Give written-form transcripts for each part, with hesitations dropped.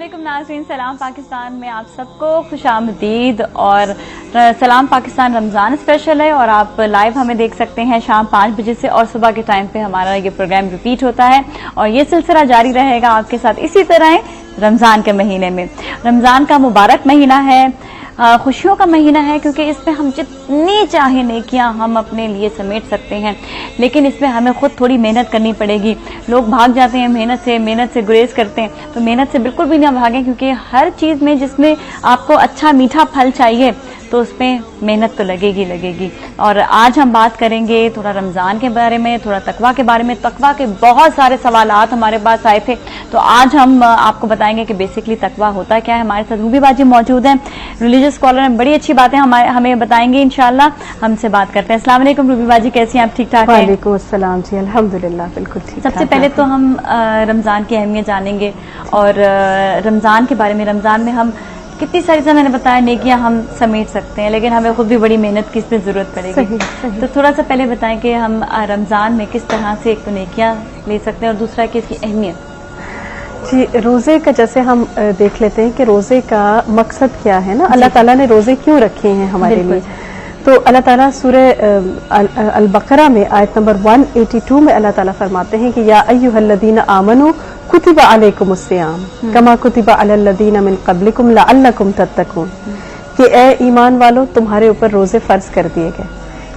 अस्सलामुअलैकुम नाज़रीन, सलाम पाकिस्तान में आप सबको खुशामदीद। और सलाम पाकिस्तान रमज़ान स्पेशल है और आप लाइव हमें देख सकते हैं शाम 5 बजे से और सुबह के टाइम पे हमारा ये प्रोग्राम रिपीट होता है और ये सिलसिला जारी रहेगा आपके साथ इसी तरह रमज़ान के महीने में। रमज़ान का मुबारक महीना है, खुशियों का महीना है, क्योंकि इसमें हम जितनी चाहे नेकियां हम अपने लिए समेट सकते हैं, लेकिन इसमें हमें खुद थोड़ी मेहनत करनी पड़ेगी। लोग भाग जाते हैं मेहनत से गुरेज करते हैं, तो मेहनत से बिल्कुल भी ना भागें, क्योंकि हर चीज़ में जिसमें आपको अच्छा मीठा फल चाहिए तो उसमें मेहनत तो लगेगी। और आज हम बात करेंगे थोड़ा रमज़ान के बारे में, थोड़ा तकवा के बारे में। तकवा के बहुत सारे सवालात हमारे पास आए थे, तो आज हम आपको बताएंगे कि बेसिकली तकवा होता क्या है। हमारे साथ रूबी बाजी मौजूद हैं, रिलीजियस स्कॉलर हैं, बड़ी अच्छी बातें हमें बताएंगे इंशाल्लाह। हमसे बात करते हैं। अस्सलाम वालेकुम रूबी बाजी, कैसी हैं आप? ठीक ठाक हैं? वालेकुम अस्सलाम जी, अल्हम्दुलिल्लाह बिल्कुल ठीक। सबसे पहले तो हम रमज़ान की अहमियत जानेंगे और रमज़ान के बारे में। रमज़ान में हम कितनी सारी, जैसा मैंने बताया, नेकियां हम समेट सकते हैं, लेकिन हमें खुद भी बड़ी मेहनत की इसमें जरूरत पड़ेगी। सही। तो थोड़ा सा पहले बताएं कि हम रमज़ान में किस तरह से एक तो नेकियां ले सकते हैं और दूसरा कि इसकी अहमियत। जी, रोजे का जैसे हम देख लेते हैं कि रोजे का मकसद क्या है ना, अल्लाह ताला ने रोजे क्यों रखे हैं हमारे लिए। तो अल्लाह ताला सूरह अल बकरा में आयत नंबर 182 में अल्लाह ताला फरमाते हैं कि या अय्युहल्लज़ीना आमनू कुतिबा अलैकुमुस्सियाम कमा कुतिबा अलल्लज़ीना मिन क़ब्लिकुम लअल्लकुम तत्तकून, कि ए ईमान वालों, तुम्हारे ऊपर रोजे फर्ज कर दिए गए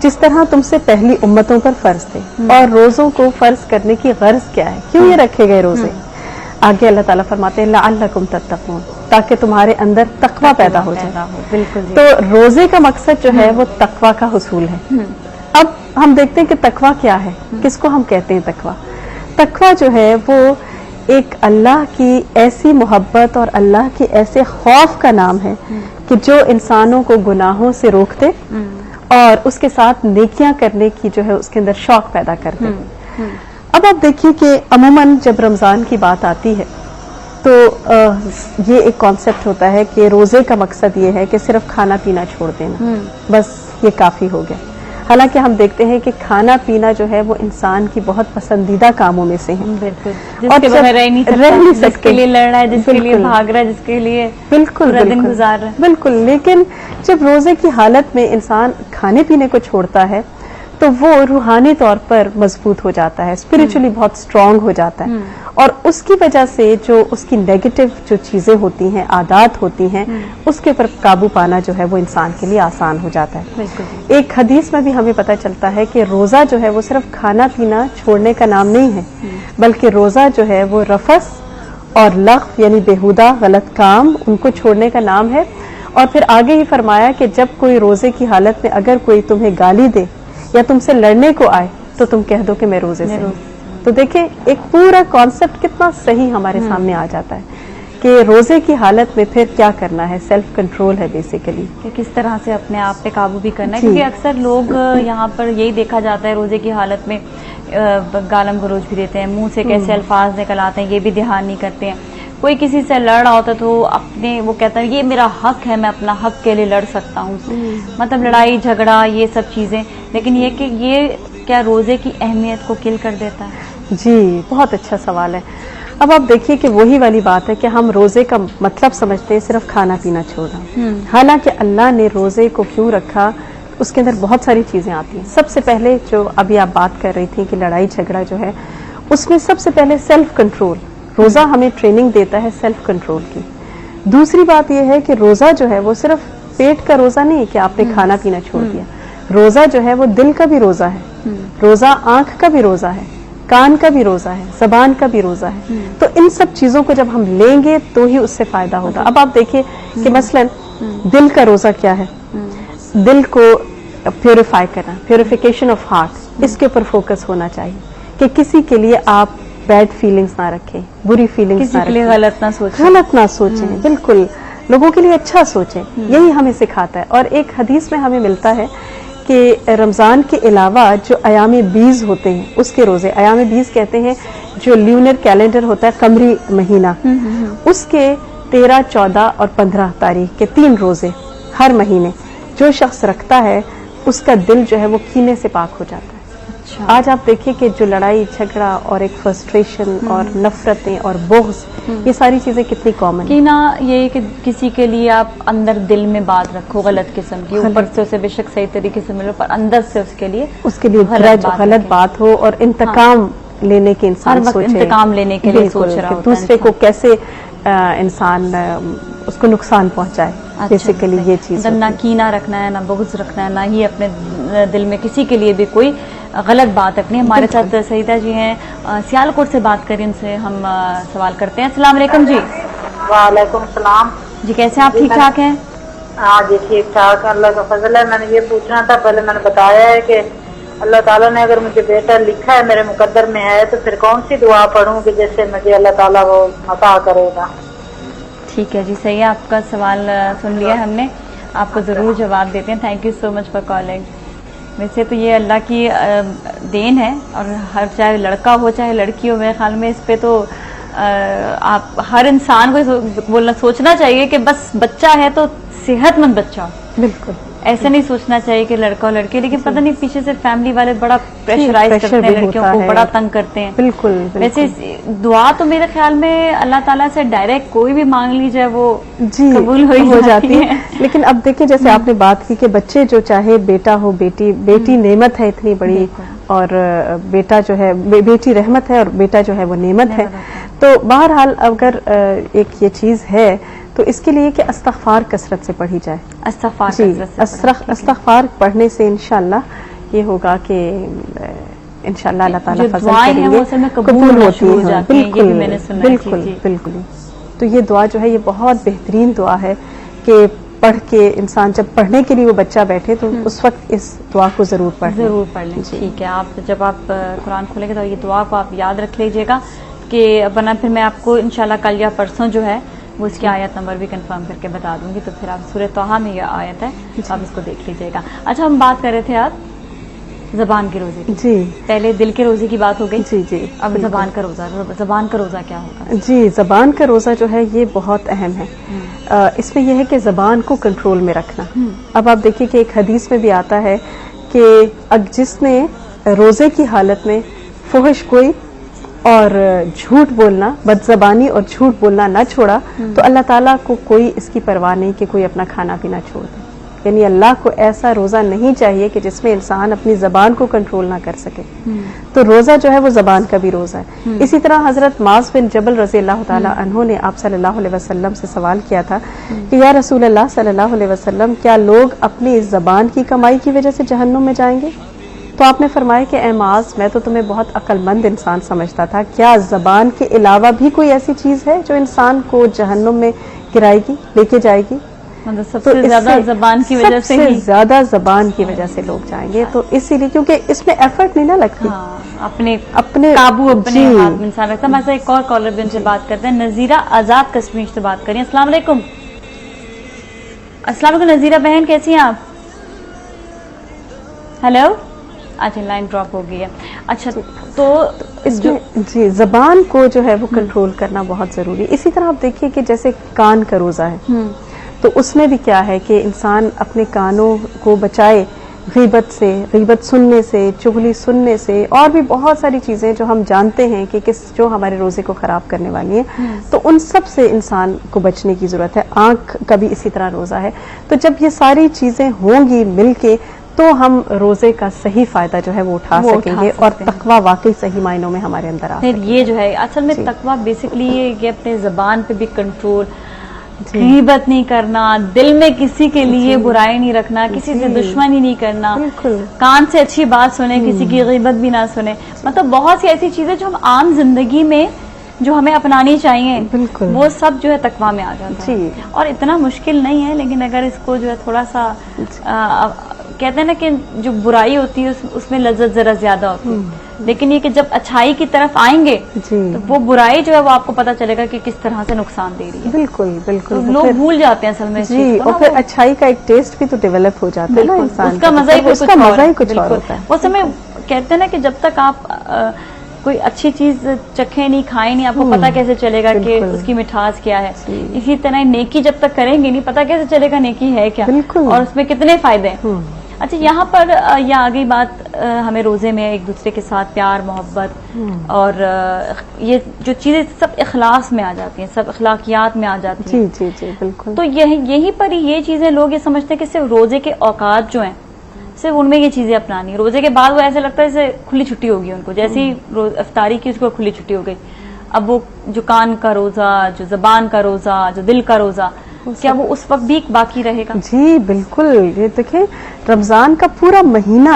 जिस तरह तुमसे पहली उम्मतों पर फर्ज थे। और रोजों को फर्ज करने की गर्ज क्या है, क्यों ये रखे गए रोजे? आगे अल्लाह ताला फरमाते हैं लअल्लकुम तत्तकून, ताकि तुम्हारे अंदर तकवा पैदा हो जाए। बिल्कुल। तो रोजे का मकसद जो है वो तकवा का हुसूल है। अब हम देखते हैं कि तकवा क्या है, किसको हम कहते हैं तकवा। तकवा जो है वो एक अल्लाह की ऐसी मोहब्बत और अल्लाह के ऐसे खौफ का नाम है कि जो इंसानों को गुनाहों से रोकते और उसके साथ नेकियां करने की जो है उसके अंदर शौक पैदा करते। अब आप देखिए कि अमूमन जब रमजान की बात आती है तो ये एक कॉन्सेप्ट होता है कि रोजे का मकसद ये है कि सिर्फ खाना पीना छोड़ देना, बस ये काफी हो गया। हालांकि हम देखते हैं कि खाना पीना जो है वो इंसान की बहुत पसंदीदा कामों में से है। बिल्कुल। जिसके बगैर रह नहीं सकता, जिसके लिए लड़ रहा है, जिसके लिए भाग रहा है, जिसके लिए बिल्कुल दिन गुजार रहा है। बिल्कुल। लेकिन जब रोजे की हालत में इंसान खाने पीने को छोड़ता है तो वो रूहानी तौर पर मजबूत हो जाता है, स्पिरिचुअली बहुत स्ट्रांग हो जाता है, और उसकी वजह से जो उसकी नेगेटिव जो चीजें होती हैं, आदत होती हैं, उसके ऊपर काबू पाना जो है वो इंसान के लिए आसान हो जाता है। एक हदीस में भी हमें पता चलता है कि रोजा जो है वो सिर्फ खाना पीना छोड़ने का नाम नहीं है, बल्कि रोजा जो है वो रफस और लग़्व यानी बेहुदा गलत काम उनको छोड़ने का नाम है। और फिर आगे ही फरमाया कि जब कोई रोजे की हालत में अगर कोई तुम्हें गाली दे या तुमसे लड़ने को आए तो तुम कह दो कि मैं रोजे से हूं। तो देखिए एक पूरा कॉन्सेप्ट कितना सही हमारे सामने आ जाता है कि रोजे की हालत में फिर क्या करना है। सेल्फ कंट्रोल है बेसिकली, कि किस तरह से अपने आप पे काबू भी करना है, क्योंकि अक्सर लोग यहाँ पर यही देखा जाता है रोजे की हालत में गालम गलोच भी देते हैं, मुंह से कैसे अल्फाज निकल आते हैं ये भी ध्यान नहीं करते हैं। कोई किसी से लड़ रहा होता तो अपने वो कहता है ये मेरा हक है, मैं अपना हक के लिए लड़ सकता हूँ, मतलब लड़ाई झगड़ा ये सब चीजें। लेकिन ये कि ये क्या रोजे की अहमियत को किल कर देता है? जी, बहुत अच्छा सवाल है। अब आप देखिए कि वही वाली बात है कि हम रोजे का मतलब समझते हैं सिर्फ खाना पीना छोड़ना। हालांकि अल्लाह ने रोजे को क्यों रखा, उसके अंदर बहुत सारी चीजें आती हैं। सबसे पहले जो अभी आप बात कर रही थी कि लड़ाई झगड़ा जो है, उसमें सबसे पहले सेल्फ कंट्रोल। रोजा हमें ट्रेनिंग देता है सेल्फ कंट्रोल की। दूसरी बात यह है कि रोजा जो है वो सिर्फ पेट का रोजा नहीं है कि आपने खाना पीना छोड़ दिया। रोजा जो है वो दिल का भी रोजा है, रोजा आंख का भी रोजा है, कान का भी रोजा है, जबान का भी रोजा है। तो इन सब चीजों को जब हम लेंगे तो ही उससे फायदा होगा। अब आप देखिए कि मसलन दिल का रोजा क्या है, दिल को प्योरीफाई करना, प्योरिफिकेशन ऑफ हार्ट, इसके ऊपर फोकस होना चाहिए कि किसी के लिए आप बैड फीलिंग्स ना रखें, बुरी फीलिंग्स ना रखें, गलत ना सोचें। बिल्कुल, लोगों के लिए अच्छा सोचें, यही हमें सिखाता है। और एक हदीस में हमें मिलता है कि रमजान के अलावा जो अयाम बीज होते हैं उसके रोजे, अयाम बीज कहते हैं जो ल्यूनर कैलेंडर होता है, कमरी महीना, उसके 13, 14 और 15 तारीख के 3 रोजे हर महीने जो शख्स रखता है उसका दिल जो है वो कीने से पाक हो जाता है। अच्छा। आज आप देखिए कि जो लड़ाई झगड़ा और एक फ्रस्ट्रेशन और नफरतें और बोझ, ये सारी चीजें कितनी कॉमन कि ना, ये कि किसी के लिए आप अंदर दिल में बात रखो गलत किस्म की, ऊपर से उसे बेशक सही तरीके से मिलो, पर अंदर से उसके लिए गलत बात हो और इंतकाम लेने के इंसान सोचे, इंतकाम लेने के लिए सोच रहा होता है दूसरे को कैसे इंसान उसको नुकसान पहुंचाए। बेसिकली ये चीज मतलब ना कीना रखना है, ना बुग़्ज़ रखना है, ना ही अपने दिल में किसी के लिए भी कोई गलत बात रखनी है। हमारे साथ सईदा जी हैं, सियालकोट से बात करें, उनसे हम सवाल करते हैं। अस्सलाम वालेकुम जी। वालेकुम सलाम जी, कैसे आप? ठीक ठाक हैं? हाँ जी, ठीक ठाक, अल्लाह का फजल है। मैंने ये पूछना था, पहले मैंने बताया है कि अल्लाह ताला ने अगर मुझे बेटा लिखा है, मेरे मुकद्दर में है, तो फिर कौन सी दुआ पढ़ूं कि जैसे मुझे अल्लाह ताला वो अता करेगा। ठीक है जी, सही है, आपका सवाल सुन लिया हमने, आपको ज़रूर जवाब देते हैं। Thank you so much for calling. वैसे तो ये अल्लाह की देन है, और हर चाहे लड़का हो चाहे लड़की हो, मेरे ख्याल में इस पे तो आप हर इंसान को बोलना सोचना चाहिए कि बस बच्चा है तो सेहतमंद बच्चा हो। बिल्कुल, ऐसे नहीं सोचना चाहिए कि लड़का और लड़की, लेकिन पता नहीं पीछे से फैमिली वाले बड़ा प्रेशराइज करते हैं लड़कियों को, बड़ा तंग करते हैं। बिल्कुल, वैसे दुआ तो मेरे ख्याल में अल्लाह ताला से डायरेक्ट कोई भी मांग ली जाए वो कबूल हो जाती है। लेकिन अब देखिए, जैसे आपने बात की कि बच्चे जो चाहे बेटा हो बेटी नेमत है इतनी बड़ी, और बेटा जो है बेटी रहमत है और बेटा जो है वो नेमत है। तो बहरहाल अगर एक ये चीज है तो इसके लिए कि इस्तिग़फ़ार कसरत से पढ़ी जाए। इस्तिग़फ़ार पढ़ने से इंशाअल्लाह ये होगा कि इंशाअल्लाह अल्लाह ताला फज़ल करेंगे, कबूल होती है। बिल्कुल बिल्कुल बिल्कुल। तो ये दुआ जो है ये बहुत बेहतरीन दुआ है कि पढ़ के इंसान जब पढ़ने के लिए वो बच्चा बैठे तो उस वक्त इस दुआ को जरूर पढ़ लें। ठीक है, आप जब आप कुरान खोलेंगे तो ये दुआ को आप याद रख लीजिएगा, कि वरना फिर मैं आपको इंशाल्लाह कल या परसों जो है वो इसकी आयत नंबर भी कंफर्म करके बता दूंगी, तो फिर आप सूरह तोहा में ये आयत है, तो आप इसको देख लीजिएगा। अच्छा, हम बात कर रहे थे आप ज़बान के रोजे की। जी, पहले दिल के रोजे की बात हो गई। जी जी, अब ज़बान का रोजा। ज़बान का रोजा क्या होगा? जी, ज़बान का रोजा जो है ये बहुत अहम है। इसमें यह है कि ज़बान को कंट्रोल में रखना। अब आप देखिए कि एक हदीस में भी आता है कि जिसने रोजे की हालत में फुहश गोई और झूठ बोलना, बदज़बानी और झूठ बोलना ना छोड़ा, तो अल्लाह ताला को कोई इसकी परवाह नहीं कि कोई अपना खाना पीना छोड़ दे। यानी अल्लाह को ऐसा रोजा नहीं चाहिए कि जिसमें इंसान अपनी जबान को कंट्रोल ना कर सके। तो रोजा जो है वो जबान का भी रोजा है। इसी तरह हजरत माज़ बिन जबल रज़ी अल्लाह ताला अन्हु ने आप सल्लल्लाहु अलैहि वसल्लम से सवाल किया था कि या रसूल अल्लाह सल्लल्लाहु अलैहि वसल्लम, क्या लोग अपनी इस जबान की कमाई की वजह से जहन्नुम में जाएंगे? तो आपने फरमाया कि ए माज़, मैं तो तुम्हें बहुत अक्लमंद इंसान समझता था, क्या जबान के अलावा भी कोई ऐसी चीज है जो इंसान को जहन्नुम में गिराएगी, लेके जाएगी? मतलब सबसे ज्यादा जबान की वजह से ही ज्यादा जबान की वजह से लोग जाएंगे। तो इसीलिए, क्योंकि इसमें एफर्ट नहीं ना लगती। अपने काबू अपने हाथ में इंसान रखता है। हमारे एक और कॉलर भी उनसे बात करते हैं, नजीरा आजाद कश्मीर से बात करें। अस्सलाम वालेकुम। अस्सलाम वालेकुम नजीरा बहन, कैसी हैं आप? हेलो, अच्छा लाइन ड्रॉप हो गई है। अच्छा, तो इसमें जी जबान को जो है वो कंट्रोल करना बहुत जरूरी है। इसी तरह आप देखिए कि जैसे कान का रोजा है, तो उसमें भी क्या है कि इंसान अपने कानों को बचाए गीबत से, गीबत सुनने से, चुगली सुनने से, और भी बहुत सारी चीजें जो हम जानते हैं कि जो हमारे रोजे को खराब करने वाली हैं, तो उन सब से इंसान को बचने की जरूरत है। आंख का भी इसी तरह रोजा है। तो जब ये सारी चीजें होंगी मिलके, तो हम रोजे का सही फायदा जो है वो उठा सकेंगे और तकवा वाकई सही मायनों में हमारे अंदर आ सकेगा। ये जो है असल में तकवा बेसिकली ये अपने जबान पे भी कंट्रोल, गीबत नहीं करना, दिल में किसी के लिए बुराई नहीं रखना, किसी से दुश्मनी नहीं करना, कान से अच्छी बात सुने, किसी की गीबत भी ना सुने। मतलब बहुत सी ऐसी चीजें जो हम आम जिंदगी में जो हमें अपनानी चाहिए, वो सब जो है तकवा में आ जाता है। और इतना मुश्किल नहीं है, लेकिन अगर इसको जो है थोड़ा सा कहते हैं ना कि जो बुराई होती है उसमें लज्जत जरा ज्यादा होती है, लेकिन ये कि जब अच्छाई की तरफ आएंगे तो वो बुराई जो है वो आपको पता चलेगा कि किस तरह से नुकसान दे रही है। बिल्कुल बिल्कुल, तो लोग भूल जाते हैं असल में जी, और फिर अच्छाई का एक टेस्ट भी तो डेवलप हो जाता है ना इंसान, उसका मजा ही कुछ और होता है। वो समय कहते हैं ना कि जब तक आप कोई अच्छी चीज चखे नहीं, खाए नहीं, आपको पता कैसे चलेगा कि उसकी मिठास क्या है। इसी तरह नेकी जब तक करेंगे नहीं, पता कैसे चलेगा नेकी है क्या और उसमें कितने फायदे हैं। अच्छा, यहाँ पर यह आ गई बात हमें रोजे में एक दूसरे के साथ प्यार मोहब्बत और ये जो चीजें सब इखलास में आ जाती हैं, सब अखलाकियात में आ जाती हैं। जी जी जी बिल्कुल। तो यहीं पर ये चीजें लोग ये समझते हैं कि सिर्फ रोजे के औकात जो हैं सिर्फ उनमें ये चीजें अपनानी है। रोजे के बाद वो ऐसे लगता है जैसे खुली छुट्टी होगी उनको, जैसे ही इफ्तारी की उसको खुली छुट्टी हो गई। अब वो जो कान का रोजा, जो जबान का रोजा, जो दिल का रोजा, क्या वो उस वक्त भी बाकी रहेगा? जी बिल्कुल। ये देखिए रमजान का पूरा महीना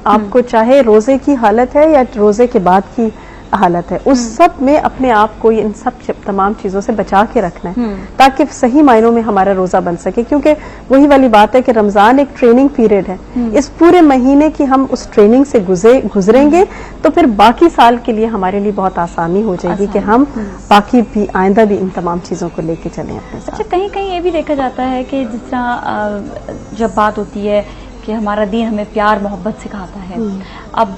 आपको चाहे रोजे की हालत है या रोजे के बाद की हालत है, उस सब में अपने आप को इन सब तमाम चीजों से बचा के रखना है ताकि सही मायनों में हमारा रोजा बन सके। क्योंकि वही वाली बात है कि रमजान एक ट्रेनिंग पीरियड है। इस पूरे महीने की हम उस ट्रेनिंग से गुजरेंगे तो फिर बाकी साल के लिए हमारे लिए बहुत आसानी हो जाएगी कि हम बाकी भी आइंदा भी इन तमाम चीजों को लेके चलें अपने साथ। अच्छा, कहीं कहीं ये भी देखा जाता है कि जिस तरह जब बात होती है कि हमारा दीन हमें प्यार मोहब्बत सिखाता है, अब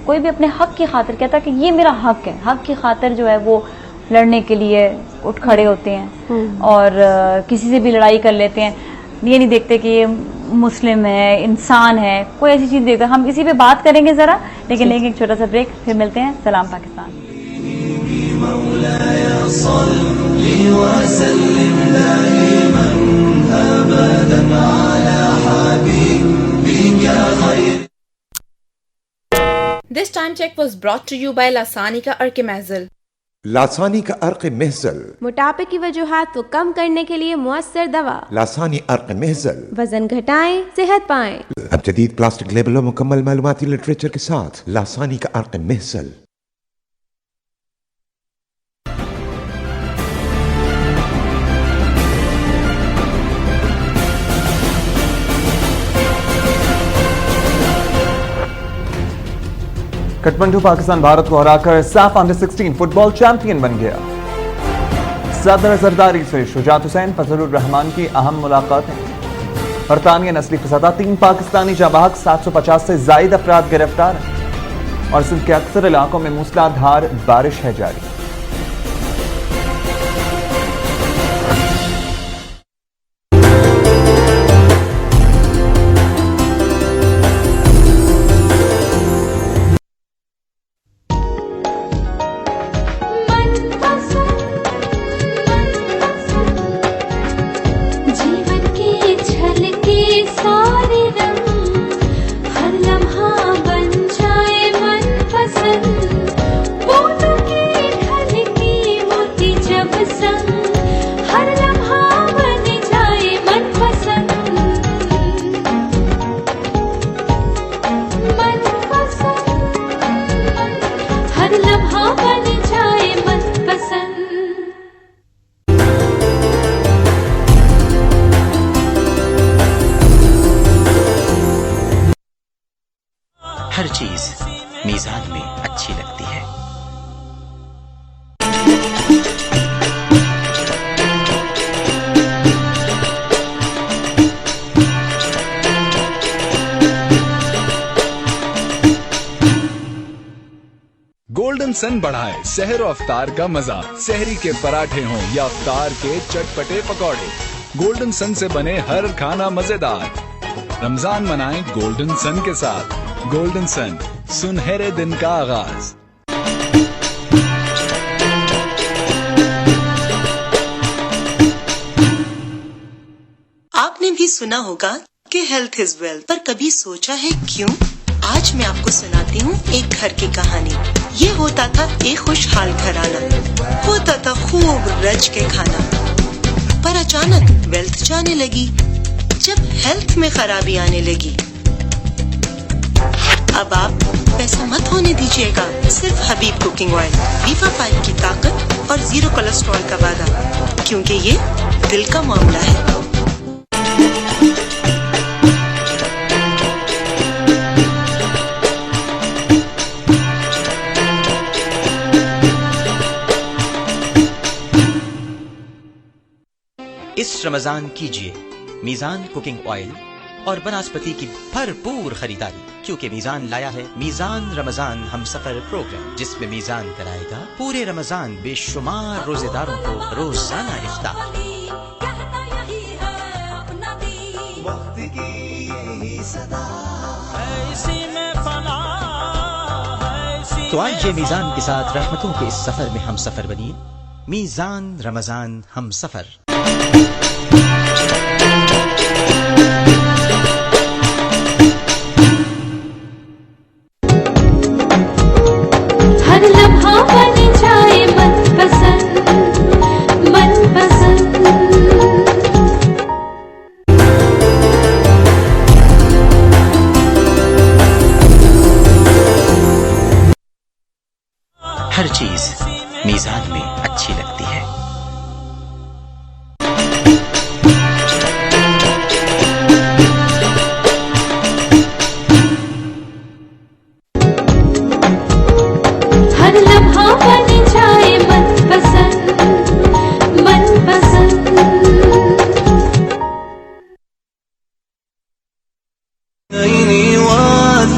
कोई भी अपने हक की खातिर कहता है कि ये मेरा हक है, हक की खातिर जो है वो लड़ने के लिए उठ खड़े होते हैं और किसी से भी लड़ाई कर लेते हैं। ये नहीं देखते कि ये मुस्लिम है, इंसान है, कोई ऐसी चीज देखता। हम इसी पे बात करेंगे जरा, लेकिन लेंगे एक छोटा सा ब्रेक, फिर मिलते हैं। सलाम Pakistan. This time check was brought to you by Lasani का अर्क महज़ल। लासानी का अर्क महज़ल मोटापे की वजूहात को कम करने के लिए मुअस्सर दवा। लासानी अर्क महज़ल वजन घटाएं, सेहत पाएं। अब जदीद प्लास्टिक लेबल और मुकम्मल मालूमाती लिटरेचर के साथ लासानी का अर्क महज़ल। काठमांडू पाकिस्तान भारत को हराकर साफ अंडर 16 फुटबॉल चैंपियन बन गया। सदर जरदारी से शुजात हुसैन फजलुर रहमान की अहम मुलाकातें। बरतानिया नस्ली फसादा 3 पाकिस्तानी जाबाग, 750 से जायद अफराद गिरफ्तार और सिंध के अक्सर इलाकों में मूसलाधार बारिश है जारी। हर चीज मीजान में अच्छी लगती है। गोल्डन सन बढ़ाए सहर अफ्तार का मजा। सहरी के पराठे हों या अफ्तार के चटपटे पकौड़े, गोल्डन सन से बने हर खाना मजेदार। रमजान मनाएं गोल्डन सन के साथ। गोल्डन सन, सुनहरे दिन का आगाज। आपने भी सुना होगा कि हेल्थ इज वेल्थ, पर कभी सोचा है क्यों? आज मैं आपको सुनाती हूँ एक घर की कहानी। ये होता था एक खुशहाल घराना, होता था खूब रज के खाना, पर अचानक वेल्थ जाने लगी जब हेल्थ में खराबी आने लगी। अब आप पैसा मत होने दीजिएगा, सिर्फ हबीब कुकिंग ऑयल, वीफा 5 की ताकत और 0 कोलेस्ट्रॉल का वादा, क्योंकि ये दिल का मामला है। इस रमजान कीजिए मीजान कुकिंग ऑयल और बनस्पति की भरपूर खरीदारी, क्योंकि मीजान लाया है मीजान रमजान हम सफर प्रोग्राम, जिसमें मीजान कराएगा पूरे रमजान बेशुमार रोजेदारों को रोजाना इफ्तार। वक्त की सदा तो आइए मीजान के साथ रहमतों के इस सफर में हम सफर बनिए। मीजान रमजान हम सफर। हर लम्हा बन जाए मनपसंद मनपसंद। हर चीज मीजान में अच्छी लगती है। हर लम्हा बन जाए मनपसंद मनपसंद।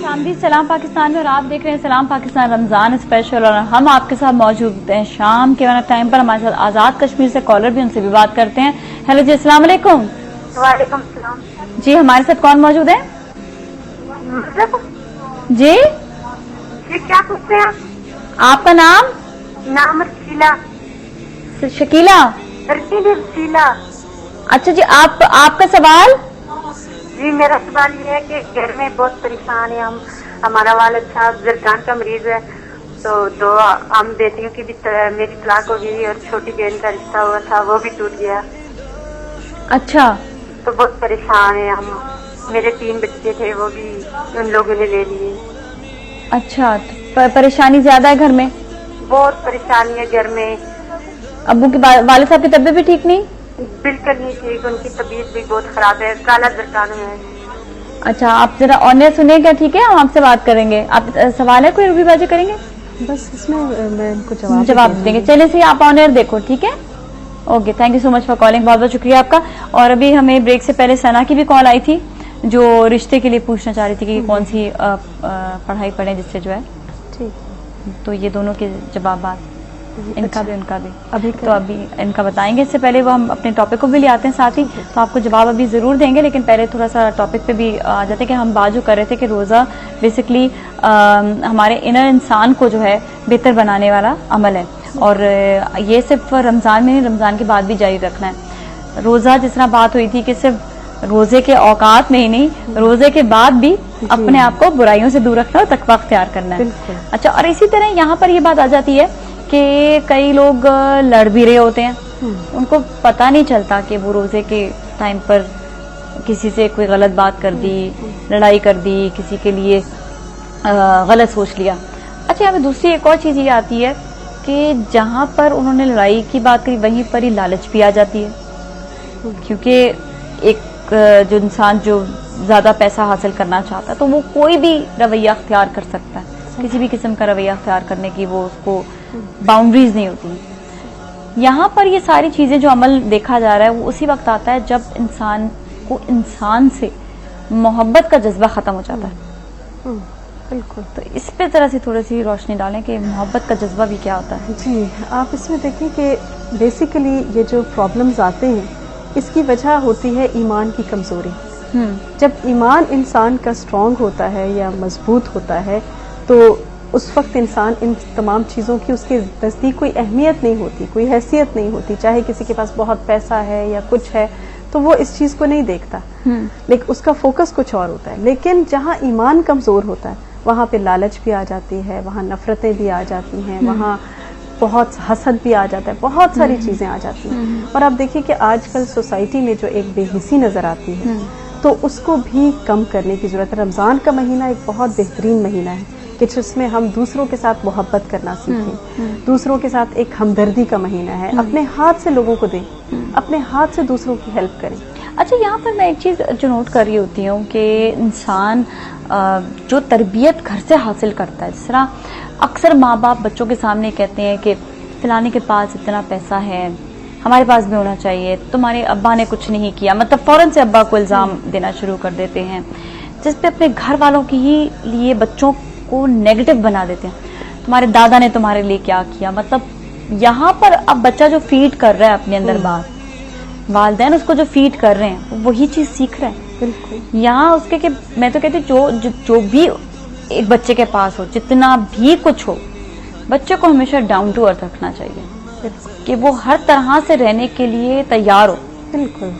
शामदी सलाम पाकिस्तान में और आप देख रहे हैं सलाम पाकिस्तान रमजान स्पेशल और हम आपके साथ मौजूद हैं शाम के टाइम पर। हमारे साथ आजाद कश्मीर से कॉलर भी, उनसे भी बात करते हैं। हेलो जी, अस्सलाम वालेकुम। वालेकुम सलाम जी, हमारे साथ कौन मौजूद है जी? क्या पूछते हैं आपका नाम? नाम रशीला। शकीला? रशीला। अच्छा जी, आपका सवाल? जी मेरा सवाल ये है कि घर में बहुत परेशान है हम। हमारा वालिद साहब जरगान का मरीज है, तो हम बेटियों की भी मेरी तलाक हो गई और छोटी बहन का रिश्ता हुआ था वो भी टूट गया। अच्छा। तो बहुत परेशान है हम। मेरे 3 बच्चे थे वो भी उन लोगों ने ले लिए। अच्छा, तो परेशानी ज्यादा है घर में? बहुत परेशानी है घर में। अब्बू की वालिद साहब की तबीयत भी ठीक नहीं? बिल्कुल नहीं ठीक, उनकी तबीयत भी बहुत खराब है, काला जरगान है। अच्छा, आप जरा ऑनर सुनिएगा, ठीक है? हम आपसे बात करेंगे। आप सवाल है कोई रूबी बाजी करेंगे? बस इसमें मैं उनको जवाब देंगे। चलिए सही, आप ऑनर देखो, ठीक है? Okay, thank you so much for calling, बहुत बहुत शुक्रिया आपका। और अभी हमें ब्रेक से पहले सना की भी कॉल आई थी जो रिश्ते के लिए पूछना चाह रही थी कि कौन सी पढ़ाई पढ़े जिससे जो है ठीक। तो ये दोनों के जवाब इनका भी उनका भी अभी इनका बताएंगे। इससे पहले वो हम अपने टॉपिक को भी ले आते हैं साथ ही, तो आपको जवाब अभी जरूर देंगे। लेकिन पहले थोड़ा सा टॉपिक पे भी आ जाते हैं कि हम बात जो कर रहे थे कि रोज़ा बेसिकली हमारे इनर इंसान को जो है बेहतर बनाने वाला अमल है और ये सिर्फ रमज़ान में नहीं, रमज़ान के बाद भी जारी रखना है। रोज़ा जिस तरह बात हुई थी कि सिर्फ रोजे के औकात में ही नहीं, रोजे के बाद भी अपने आप को बुराइयों से दूर रखना और तकवा अख्तियार करना है। अच्छा, और इसी तरह यहाँ पर ये बात आ जाती है कि कई लोग लड़ भी रहे होते हैं, उनको पता नहीं चलता कि वो रोजे के टाइम पर किसी से कोई गलत बात कर दी, लड़ाई कर दी, किसी के लिए गलत सोच लिया। अच्छा, यहाँ पे दूसरी एक और चीज ये आती है कि जहाँ पर उन्होंने लड़ाई की बात करी वहीं पर ही लालच भी आ जाती है, क्योंकि एक जो इंसान जो ज्यादा पैसा हासिल करना चाहता है तो वो कोई भी रवैया अख्तियार कर सकता है, किसी भी किस्म का रवैया अख्तियार करने की वो उसको बाउंड्रीज नहीं होती। यहाँ पर ये सारी चीजें जो अमल देखा जा रहा है वो उसी वक्त आता है जब इंसान को इंसान से मोहब्बत का जज्बा खत्म हो जाता है। बिल्कुल। तो इस पे तरह से थोड़ी सी रोशनी डालें कि मोहब्बत का जज्बा भी क्या होता है। जी, आप इसमें देखें कि बेसिकली ये जो प्रॉब्लम्स आते हैं इसकी वजह होती है ईमान की कमजोरी। जब ईमान इंसान का स्ट्रांग होता है या मजबूत होता है तो उस वक्त इंसान इन तमाम चीज़ों की उसके नज़दीक कोई अहमियत नहीं होती, कोई हैसियत नहीं होती। चाहे किसी के पास बहुत पैसा है या कुछ है तो वो इस चीज़ को नहीं देखता, लेकिन उसका फोकस कुछ और होता है। लेकिन जहाँ ईमान कमज़ोर होता है वहाँ पे लालच भी आ जाती है, वहाँ नफरतें भी आ जाती हैं, वहाँ बहुत हसद भी आ जाता है, बहुत सारी चीजें आ जाती हैं। और आप देखिए कि आजकल सोसाइटी में जो एक बेहिसी नजर आती है तो उसको भी कम करने की जरूरत है। रमजान का महीना एक बहुत बेहतरीन महीना है कि जिसमें हम दूसरों के साथ मोहब्बत करना सीखें, दूसरों के साथ एक हमदर्दी का महीना है। अपने हाथ से लोगों को दें, अपने हाथ से दूसरों की हेल्प करें। अच्छा, यहाँ पर मैं एक चीज जो नोट कर रही होती हूँ कि इंसान जो तरबियत घर से हासिल करता है, जिस तरह अक्सर माँ बाप बच्चों के सामने कहते हैं कि फिलाने के पास इतना पैसा है, हमारे पास भी होना चाहिए, तुम्हारे अब्बा ने कुछ नहीं किया, मतलब फौरन से अब्बा को इल्जाम देना शुरू कर देते हैं, जिसपे अपने घर वालों की ही लिए बच्चों को नेगेटिव बना देते हैं। तुम्हारे दादा ने तुम्हारे लिए क्या किया, मतलब यहाँ पर अब बच्चा जो फीड कर रहा है अपने अंदर बात, वालिदैन उसको जो फीड कर रहे हैं वही चीज सीख रहे हैं। बिल्कुल। यहाँ उसके के मैं तो कहती जो भी एक बच्चे के पास हो, जितना भी कुछ हो, बच्चे को हमेशा डाउन टू अर्थ रखना चाहिए कि वो हर तरह से रहने के लिए तैयार हो। बिल्कुल,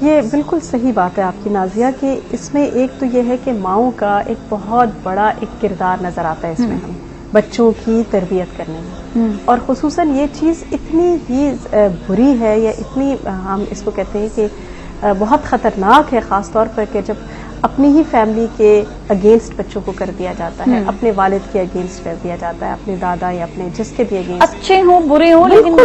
ये बिल्कुल सही बात है आपकी नाजिया कि इसमें एक तो ये है कि माओं का एक बहुत बड़ा एक किरदार नजर आता है इसमें हमें बच्चों की तरबियत करने में, और खुसूसन ये चीज़ इतनी ही बुरी है या इतनी हम इसको कहते हैं कि बहुत ख़तरनाक है, ख़ास तौर पर कि जब अपनी ही फैमिली के अगेंस्ट बच्चों को कर दिया जाता है, अपने वालिद के अगेंस्ट कर दिया जाता है, अपने दादा या अपने जिसके भी अगेंस्ट, अच्छे हो बुरे हो, लेकिन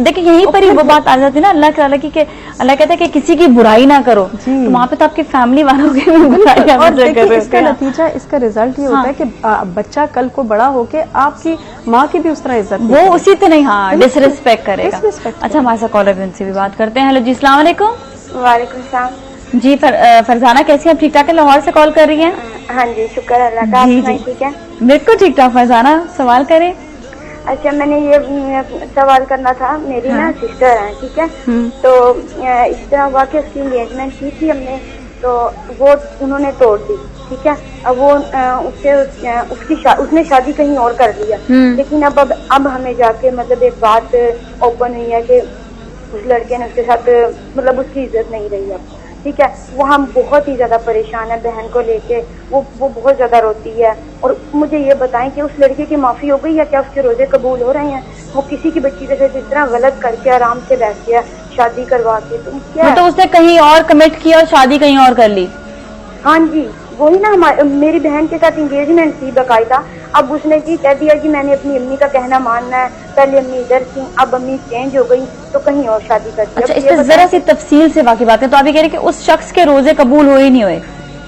देखिए यहीं पर ही वो बात आ जाती है ना अल्लाह ताला की कि अल्लाह कहता है कि किसी की बुराई ना करो, तो वहाँ पे तो आपकी फैमिली वालों की बुराई और देखिए इसका नतीजा, इसका रिजल्ट ये होता है कि बच्चा कल को बड़ा होके आपकी माँ की भी उस तरह इज्जत वो उसी तरह ही हाँ डिसरिस्पेक्ट करेगा। अच्छा, हमारे साथ कॉलर भी, उनसे भी बात करते हैं। हेलो जी, अस्सलाम वालेकुम। वालेकुम सलाम जी। फरजाना कैसी हैं? ठीक ठाक है? लाहौर से कॉल कर रही हैं? हाँ जी, शुक्र अल्लाह का। जी आप ठीक है? बिल्कुल ठीक ठाक। फरजाना सवाल करें। अच्छा, मैंने ये सवाल करना था। मेरी ना सिस्टर है, ठीक है, तो इस तरह हुआ कि उसकी एंगेजमेंट की थी हमने, तो वो उन्होंने तोड़ दी, ठीक है। अब वो उसने शादी कहीं और कर दिया, लेकिन अब हमें जाके मतलब एक बात ओपन हुई है कि उस लड़के ने उसके साथ मतलब उसकी इज्जत नहीं रही अब, ठीक है। वो हम बहुत ही ज्यादा परेशान है बहन को लेके, वो बहुत ज्यादा रोती है। और मुझे ये बताएं कि उस लड़के की माफी हो गई या क्या उसके रोजे कबूल हो रहे हैं? वो किसी की बच्ची के साथ इस तरह गलत करके आराम से बैठ गया शादी करवा के, तो क्या तो उसने कहीं और कमिट किया और शादी कहीं और कर ली? हाँ जी, वही ना, मेरी बहन के साथ एंगेजमेंट थी बाकायदा। अब उसने जी कह दिया कि मैंने अपनी अम्मी का कहना मानना है, पहले अम्मी इधर थी, अब अम्मी चेंज हो गई तो कहीं और शादी कर दी। अच्छा, इस पर जरा सी तफसील से बाकी बात है। तो आप ये कह रहे हैं कि उस शख्स के रोजे कबूल हुए ही नहीं हुए?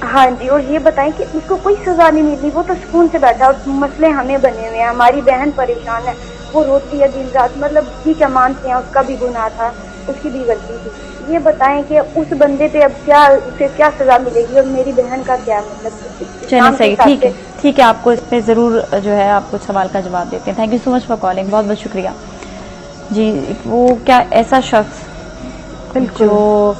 हाँ जी, और ये बताएं कि उसको कोई सजा नहीं मिली, वो तो सुकून से बैठा और मसले हमें बने हुए हैं, हमारी बहन परेशान है, वो रोती है दिन रात। मतलब ठीक है, मानते हैं उसका भी गुनाह था, उसकी भी गलती थी। ये बताएं कि उस बंदे पे अब क्या, उसे क्या सजा मिलेगी और मेरी बहन का क्या मतलब? चलिए सही, ठीक है ठीक है, आपको इस पे जरूर जो है आपको सवाल का जवाब देते हैं। Thank you so much for calling, बहुत बहुत शुक्रिया जी। वो क्या ऐसा शख्स जो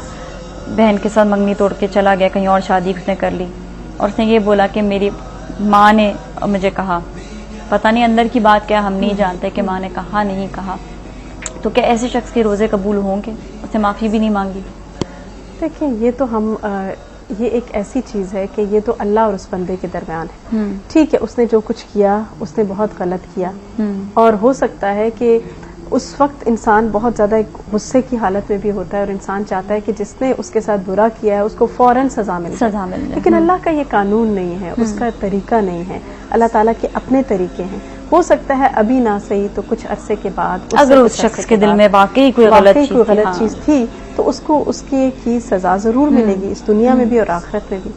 बहन के साथ मंगनी तोड़ के चला गया, कहीं और शादी उसने कर ली, और उसने ये बोला कि मेरी माँ ने मुझे कहा, पता नहीं अंदर की बात क्या, हम नहीं जानते कि माँ ने कहा नहीं कहा, तो क्या ऐसे शख्स के रोजे कबूल होंगे? उसने माफी भी नहीं मांगी। देखिए, ये तो हम ये एक ऐसी चीज़ है कि ये तो अल्लाह और उस बंदे के दरमियान है, ठीक है। उसने जो कुछ किया उसने बहुत गलत किया, और हो सकता है कि उस वक्त इंसान बहुत ज़्यादा गुस्से की हालत में भी होता है और इंसान चाहता है कि जिसने उसके साथ बुरा किया है उसको फौरन सजा मिल जाए, लेकिन अल्लाह का ये कानून नहीं है, उसका तरीका नहीं है। अल्लाह ताला के अपने तरीके हैं। हो सकता है अभी ना सही तो कुछ अरसे के बाद अगर उस शख्स के दिल में वाकई कोई गलत चीज थी तो उसको उसकी की सजा जरूर मिलेगी, इस दुनिया में भी और आखिरत में भी।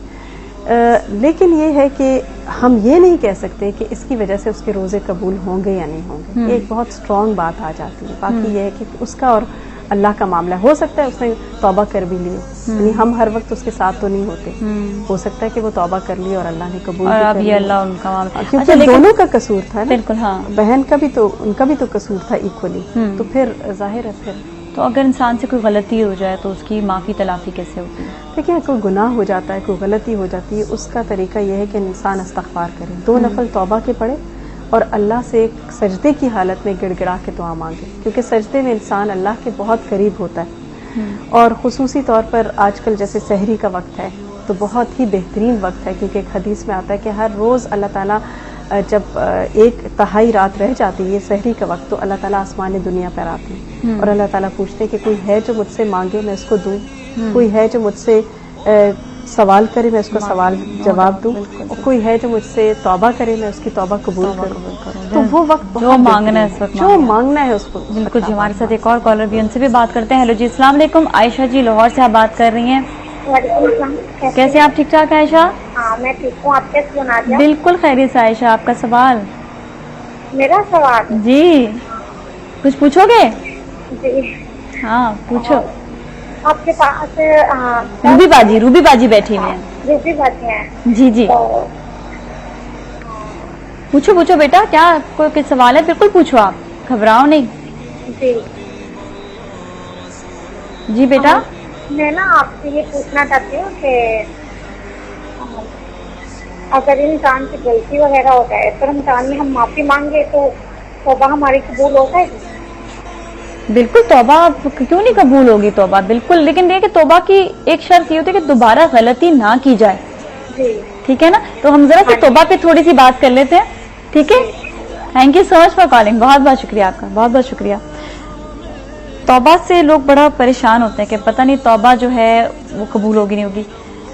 लेकिन ये है कि हम ये नहीं कह सकते कि इसकी वजह से उसके रोजे कबूल होंगे या नहीं होंगे, ये एक बहुत स्ट्रांग बात आ जाती है। बाकी ये है कि उसका और अल्लाह का मामला है। हो सकता है उसने तौबा कर भी ली, यानी हम हर वक्त उसके साथ तो नहीं होते, हो सकता है कि वो तौबा कर ली और अल्लाह ने कबूल कर लिया, अल्लाह उनका मामला, क्योंकि दोनों का कसूर था ना। बिल्कुल, हाँ, बहन का भी तो, उनका भी तो कसूर था इक्वली, तो फिर जाहिर है फिर तो अगर इंसान से कोई गलती हो जाए तो उसकी माफी तलाफी कैसे होती है? देखिए, कोई गुनाह हो जाता है, कोई गलती हो जाती है, उसका तरीका यह है कि इंसान इस्तग़फ़ार करे, 2 नफल तौबा के पढ़े और अल्लाह से सजदे की हालत में गिड़गिड़ा के दुआ मांगे, क्योंकि सजदे में इंसान अल्लाह के बहुत करीब होता है। और खुसूसी तौर पर आजकल जैसे सहरी का वक्त है तो बहुत ही बेहतरीन वक्त है, क्योंकि एक हदीस में आता है कि हर रोज़ अल्लाह ताला जब 1/3 रात रह जाती है सहरी का वक्त, तो अल्लाह ताला आसमान दुनिया पर आते हैं और अल्लाह ताला पूछते हैं कि कोई है जो मुझसे मांगे मैं उसको दूं, कोई है जो मुझसे सवाल करे मैं उसको सवाल जवाब दूं, और कोई है जो मुझसे तौबा करे मैं उसकी तौबा कबूल करूं। तो वो वक्त जो मांगना है, इस वक्त जो मांगना है उसको। बिल्कुल जी। हमारे साथ एक और कॉलर भी, उनसे भी बात करते हैं। हेलो जी, अस्सलाम वालेकुम। आयशा जी लाहौर से आप बात कर रही हैं? कैसे आप? ठीक ठाक आयशा? हाँ, मैं ठीक हूँ। आप कैसे हो नादिया? बिल्कुल खैरियत से। आयशा, आपका सवाल? मेरा सवाल जी, कुछ पूछोगे? जी हाँ, पूछो। आपके पास रूबी बाजी बैठी हुई है। रूबी बाजी है? जी जी, पूछो पूछो बेटा, क्या कोई सवाल है? बिल्कुल पूछो आप। घबराओ नहीं। जी जी बेटा, मैं ना आपसे ये पूछना चाहती हूँ कि अगर इंसान से गलती वगैरह होता है तो रमजान में हम माफी मांगे तो तौबा हमारी कबूल होता है? बिल्कुल तौबा क्यों नहीं कबूल होगी तौबा, बिल्कुल। लेकिन ये कि तौबा की एक शर्त ये होती है कि दोबारा गलती ना की जाए, ठीक है ना। तो हम जरा से तौबा पे थोड़ी सी बात कर लेते हैं, ठीक है। Thank you so much for calling, बहुत बहुत शुक्रिया आपका, बहुत बहुत शुक्रिया। तौबा से लोग बड़ा परेशान होते हैं कि पता नहीं तौबा जो है वो कबूल होगी नहीं होगी।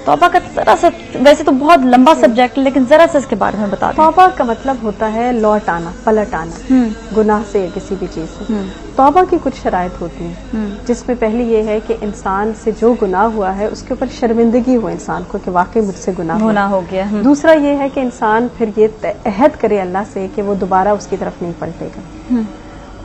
तौबा का जरा सा, वैसे तो बहुत लंबा सब्जेक्ट है, लेकिन जरा सा इसके बारे में बता दें। तौबा का मतलब होता है लौट आना, पलट आना गुनाह से, किसी भी चीज से। तौबा की कुछ शराइत होती हैं, जिसमें पहली ये है कि इंसान से जो गुनाह हुआ है उसके ऊपर शर्मिंदगी हो इंसान को कि वाकई मुझसे गुनाह हो गया। दूसरा ये है कि इंसान फिर ये अहद करे अल्लाह से कि वो दोबारा उसकी तरफ नहीं पलटेगा,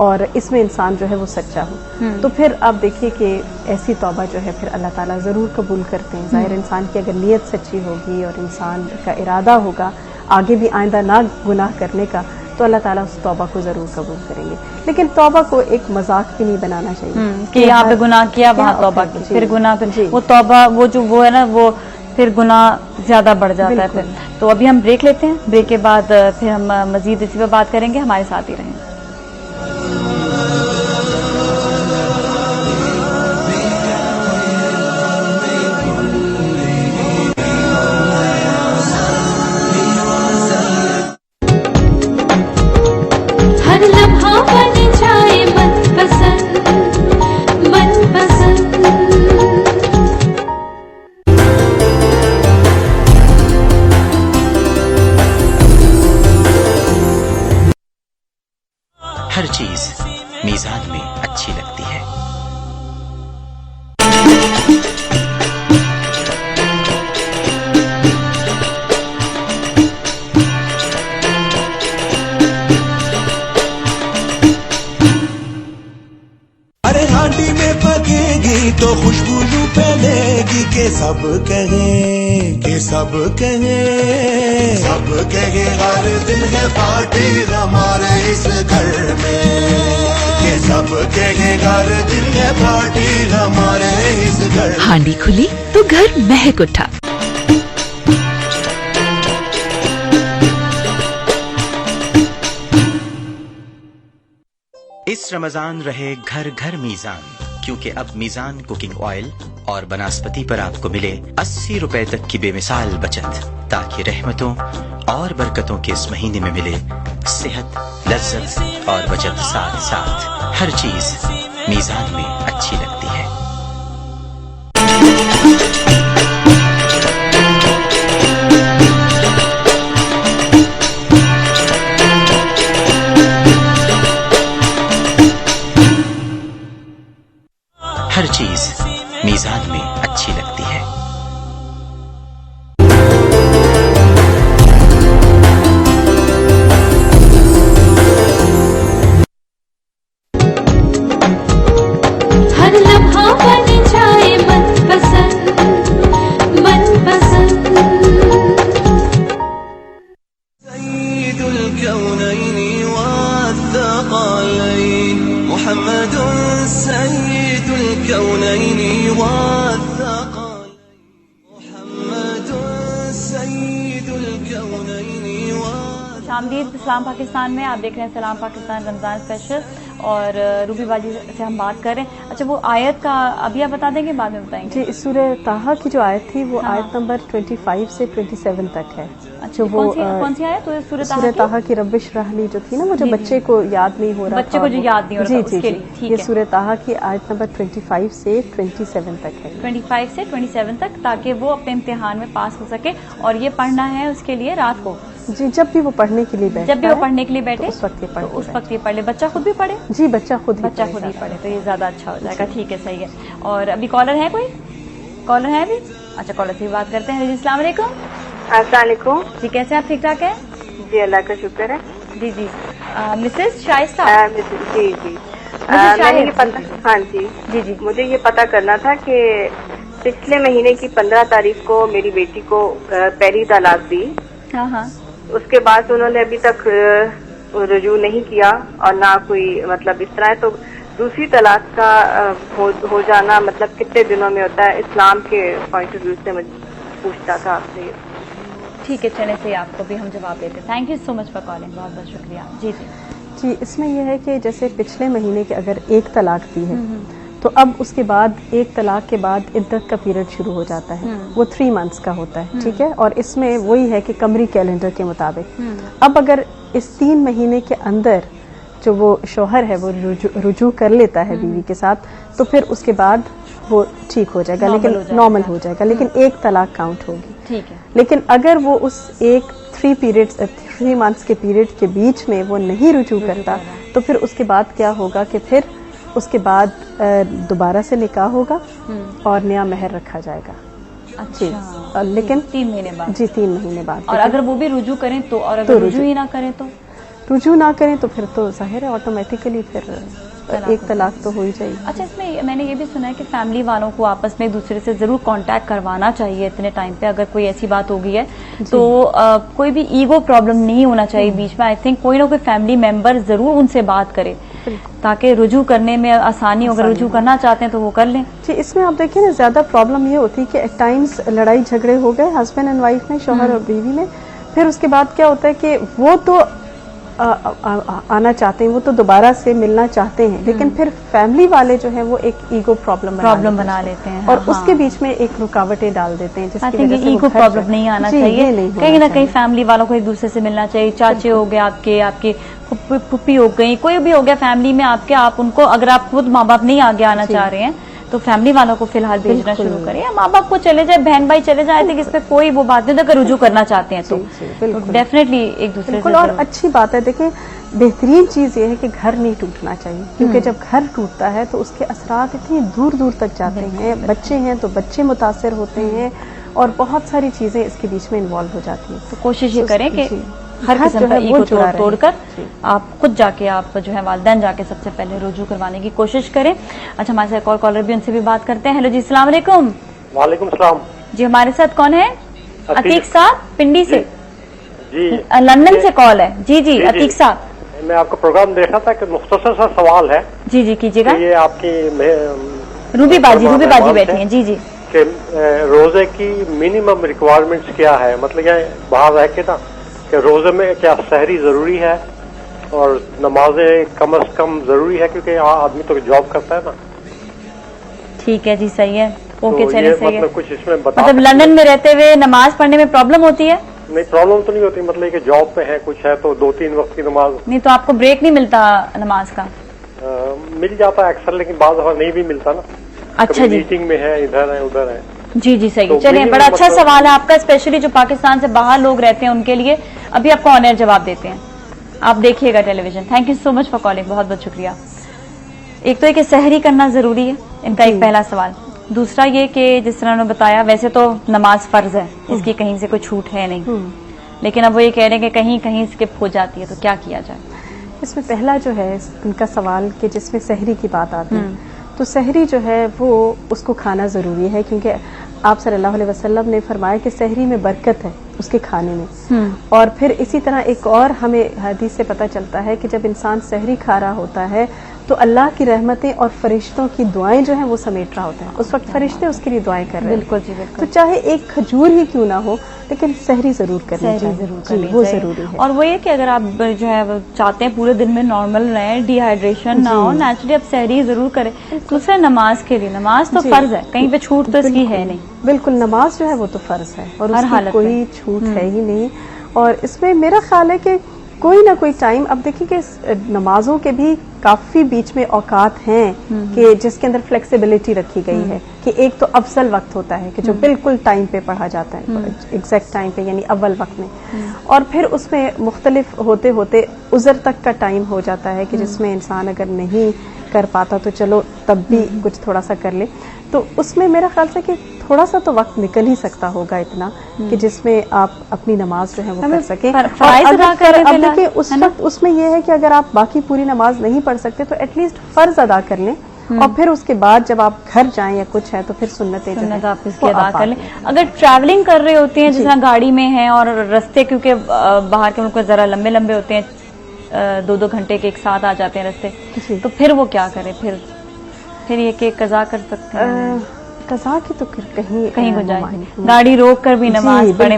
और इसमें इंसान जो है वो सच्चा हो। तो फिर आप देखिए कि ऐसी तौबा जो है फिर अल्लाह ताला जरूर कबूल करते हैं। जाहिर इंसान की अगर नीयत सच्ची होगी और इंसान का इरादा होगा आगे भी आइंदा ना गुनाह करने का, तो अल्लाह ताला उस तौबा को जरूर कबूल करेंगे। लेकिन तौबा को एक मजाक भी नहीं बनाना चाहिए कि यहाँ पे गुनाह किया वहाँ तौबा की, फिर गुनाह, फिर वो तौबा वो जो वो है ना वो फिर गुनाह ज्यादा बढ़ जाता है फिर। तो अभी हम ब्रेक लेते हैं, ब्रेक के बाद फिर हम मजीद इसी पर बात करेंगे। हमारे साथ ही रहें। हर लम्हा बन जाए मनपसंद मनपसंद। हर चीज मीजान में अच्छी लगती है। अरे हांडी में पकेगी तो खुशबू यूं फैलेगी के सब कहें, के सब कहें, सब कहे हर दिन है पार्टी हमारे इस घर में, के सब कहे हर दिन है पार्टी हमारे इस घर। हांडी खुली तो घर महक उठा। इस रमजान रहे घर घर मीजान, क्योंकि अब मीजान कुकिंग ऑयल और बनास्पति पर आपको मिले 80 रुपए तक की बेमिसाल बचत, ताकि रहमतों और बरकतों के इस महीने में मिले सेहत, लज्जत और बचत साथ साथ। हर चीज मीजान में अच्छी लगती है। हर चीज मीजान में अच्छी लगती है। हर लम्हा बन जाए मनपसंद मनपसंद। सय्यिदुल कौनैनि वत्थक़लैन मुहम्मदुन सय्यिदुल कौनैनि वत्थक़लैन मुहम्मदुन सय्यिदुल कौनैनि। शामदीद सलाम पाकिस्तान में आप देख रहे हैं सलाम पाकिस्तान रमजान स्पेशल, और रूबी बाजी से हम बात कर रहे हैं। अच्छा, वो आयत का अभी आप बता देंगे, बाद में बताएंगे। जी, इस सूरह ताहा की जो आयत थी वो आयत नंबर 25 से 27 तक है। अच्छा, वो कौन सी आयत? तो सूरह ताहा की रब्बिश रहली जो थी ना, वो जो बच्चे को याद नहीं हो रहा, बच्चे को जो याद नहीं हो रहा, उसके लिए ठीक है। ये सूरह ताहा की आयत नंबर 25 से 27 तक है। 25 से 27 तक, ताकि वो अपने इम्तिहान में पास हो सके। और ये पढ़ना है उसके लिए रात को। जी, जब भी वो पढ़ने के लिए बैठे, जब भी वो पढ़ने के लिए बैठे तो उस वक्त ये पढ़ ले। बच्चा खुद भी पढ़े? जी, बच्चा खुद ही पढ़े तो ये ज्यादा अच्छा हो जाएगा। ठीक है, सही है। और अभी कॉलर है, कोई कॉलर है अभी? अच्छा, कॉलर से बात करते हैं। अस्सलाम वालेकुम। अस्सलाम वालेकुम जी, कैसे आप? ठीक ठाक है जी, अल्लाह का शुक्र है। जी जी। मिसेस शाइस्ता? जी जी, मैंने ये पता, हाँ जी जी जी, मुझे ये पता करना था कि पिछले महीने की 15 तारीख को मेरी बेटी को पहली तलाक दी। हाँ हाँ। उसके बाद उन्होंने अभी तक रुजू नहीं किया और ना कोई मतलब इस तरह, तो दूसरी तलाक का हो जाना मतलब कितने दिनों में होता है इस्लाम के पॉइंट ऑफ व्यू से, मुझे पूछता था आपसे। ठीक है, चले से आपको भी हम जवाब देते हैं। Thank you so much for calling, बहुत बहुत शुक्रिया। जी जी जी, इसमें यह है कि जैसे पिछले महीने के अगर एक तलाक दी है तो अब उसके बाद एक तलाक के बाद इद्दत का पीरियड शुरू हो जाता है, वो 3 मंथ्स का होता है, ठीक है। और इसमें वही है कि कमरी कैलेंडर के मुताबिक अब अगर इस 3 महीने के अंदर जो वो शौहर है वो रुजू कर लेता है बीवी के साथ, तो फिर उसके बाद वो ठीक हो जाएगा, लेकिन नॉर्मल हो जाएगा, लेकिन एक तलाक काउंट होगी, ठीक है। लेकिन अगर वो उस एक 3 मंथ्स के पीरियड के बीच में वो नहीं रुजू करता, तो फिर उसके बाद क्या होगा कि फिर उसके बाद दोबारा से निकाह होगा और नया महर रखा जाएगा। अच्छा, लेकिन 3 महीने बाद। जी, 3 महीने बाद। और अगर वो भी रुजू करें तो, और अगर रुजू ही ना करें तो, रुजू ना करें तो फिर तो जाहिर है ऑटोमेटिकली फिर एक तलाक तो हो ही जाएगी। अच्छा, इसमें मैंने ये भी सुना है कि फैमिली वालों को आपस में एक दूसरे से जरूर कांटेक्ट करवाना चाहिए इतने टाइम पे, अगर कोई ऐसी बात हो गई है तो कोई भी ईगो प्रॉब्लम नहीं होना चाहिए बीच में। आई थिंक कोई ना कोई फैमिली मेंबर जरूर उनसे बात करे ताकि रुजू करने में आसानी हो। अगर रुजू करना चाहते हैं तो वो कर लें। जी, इसमें आप देखिए ना, ज्यादा प्रॉब्लम ये होती है कि एट टाइम्स लड़ाई झगड़े हो गए हस्बैंड एंड वाइफ में, शौहर और बीवी में, फिर उसके बाद क्या होता है कि वो तो आना चाहते हैं, वो तो दोबारा से मिलना चाहते हैं, लेकिन फिर फैमिली वाले जो है वो एक ईगो प्रॉब्लम बना लेते हैं और उसके बीच में एक रुकावटें डाल देते हैं, जिसकी वजह से ईगो प्रॉब्लम नहीं आना चाहिए। कहीं ना कहीं फैमिली वालों को एक दूसरे से मिलना चाहिए। चाचे हो गए आपके फुप्पी हो गई, कोई भी हो गया फैमिली में आपके, आप उनको, अगर आप खुद माँ बाप नहीं आगे आना चाह रहे हैं तो फैमिली वालों को फिलहाल भेजना शुरू करें, या माँ बाप को चले जाए, बहन भाई चले जाए, आई थिंक इसमें कोई वो बात नहीं। अगर रुजू करना चाहते हैं तो डेफिनेटली एक दूसरे से। और अच्छी बात है, देखिए बेहतरीन चीज ये है कि घर नहीं टूटना चाहिए, क्योंकि जब घर टूटता है तो उसके असरात इतनी दूर दूर तक जाते हैं। बच्चे हैं तो बच्चे मुतासर होते हैं और बहुत सारी चीजें इसके बीच में इन्वॉल्व हो जाती है। तो कोशिश ये करें कि हर किस्म का ईगो तोड़कर आप खुद जाके, आप जो है वालिदैन जाके सबसे पहले रुजू करवाने की कोशिश करें। अच्छा, हमारे साथ कॉलर भी, उनसे भी बात करते हैं। हेलो जी, अस्सलाम वालेकुम। वालेकुम सलाम जी, हमारे साथ कौन है? अतीक साहब, पिंडी से जी, लंदन से कॉल है। जी जी, अतीक साहब, मैं आपका प्रोग्राम देखा था कि मुख्तसर सा सवाल है। जी जी, कीजिएगा। ये आपकी रूबी बाजी बैठी हैं। जी जी, कि रोजे की मिनिमम रिक्वायरमेंट्स क्या है, मतलब ये बाहर रह के ना कि रोजे में क्या सहरी जरूरी है और नमाजें कम से कम जरूरी है, क्योंकि आदमी तो जॉब करता है ना। ठीक है जी, सही है। ओके, तो चलिए, सही है। मतलब कुछ इसमें बता, मतलब लंदन में रहते हुए नमाज पढ़ने में प्रॉब्लम होती है? नहीं, प्रॉब्लम तो नहीं होती, मतलब कि जॉब पे है, कुछ है तो 2-3 वक्त की नमाज। नहीं तो आपको ब्रेक नहीं मिलता नमाज का? मिल जाता है अक्सर, लेकिन बाद नहीं भी मिलता ना। अच्छा जी, मीटिंग में है, इधर है, उधर है। जी जी, सही। तो चलिए, बड़ा अच्छा सवाल है आपका, स्पेशली जो पाकिस्तान से बाहर लोग रहते हैं उनके लिए। अभी आपको ऑन एयर जवाब देते हैं, आप देखिएगा television. Thank you so much for calling, बहुत बहुत शुक्रिया। एक तो ये कि सहरी करना जरूरी है, इनका एक पहला सवाल। दूसरा ये कि जिस तरह उन्होंने बताया, वैसे तो नमाज फर्ज है, इसकी कहीं से कोई छूट है नहीं, लेकिन अब वो ये कह रहे हैं कि कहीं कहीं स्किप हो जाती है, तो क्या किया जाए? इसमें पहला जो है उनका सवाल कि जिसमें सहरी की बात आती है, तो सहरी जो है वो उसको खाना ज़रूरी है, क्योंकि आप सल्लल्लाहु अलैहि वसल्लम ने फरमाया कि सहरी में बरकत है उसके खाने में। और फिर इसी तरह एक और हमें हदीस से पता चलता है कि जब इंसान सहरी खा रहा होता है तो अल्लाह की रहमतें और फरिश्तों की दुआएं जो हैं वो समेट रहा होता है। उस वक्त फरिश्ते उसके लिए दुआएं कर रहे हैं। बिल्कुल जी, बिल्कुल। तो चाहे एक खजूर ही क्यों ना हो, लेकिन सहरी जरूर करनी चाहिए, वो जरूरी है। और वो ये कि अगर आप जो है चाहते हैं पूरे दिन में नॉर्मल रहें, डिहाइड्रेशन ना हो, नेचुरली आप सहरी जरूर करें। दूसरा, नमाज के लिए, नमाज तो फर्ज है, कहीं पे छूट तो इसकी है नहीं। बिल्कुल, नमाज जो है वो तो फर्ज है और हर उसकी कोई छूट है ही नहीं। और इसमें मेरा ख्याल है कि कोई ना कोई टाइम, अब देखिए कि नमाजों के भी काफी बीच में औकात हैं कि जिसके अंदर फ्लेक्सिबिलिटी रखी गई है कि एक तो अफजल वक्त होता है कि जो बिल्कुल टाइम पे पढ़ा जाता है, एग्जैक्ट टाइम पे, यानी अव्वल वक्त में, और फिर उसमें मुख्तलिफ होते होते उज़र तक का टाइम हो जाता है कि जिसमें इंसान अगर नहीं कर पाता तो चलो तब भी कुछ थोड़ा सा कर ले। तो उसमें मेरा ख्याल से कि थोड़ा सा तो वक्त निकल ही सकता होगा इतना कि जिसमें आप अपनी नमाज जो है वो कर सके। अब देखिए उस वक्त उसमें यह है कि अगर आप बाकी पूरी नमाज नहीं पढ़ सकते तो एटलीस्ट फर्ज अदा कर लें, और फिर उसके बाद जब आप घर जाएं या कुछ है तो फिर सुन्नतें आप इसकी अदा कर लें। अगर ट्रैवलिंग कर रहे होते हैं, जिस तरह गाड़ी में है और रास्ते क्योंकि बाहर के मुल्क जरा लंबे लंबे होते हैं, 2-2 घंटे के एक साथ आ जाते हैं रास्ते, तो फिर वो क्या करें? फिर ये कि कज़ा कर सकते हैं? कज़ा की तो कहीं गुंजाइश, गाड़ी रोक कर भी नमाज पढ़े,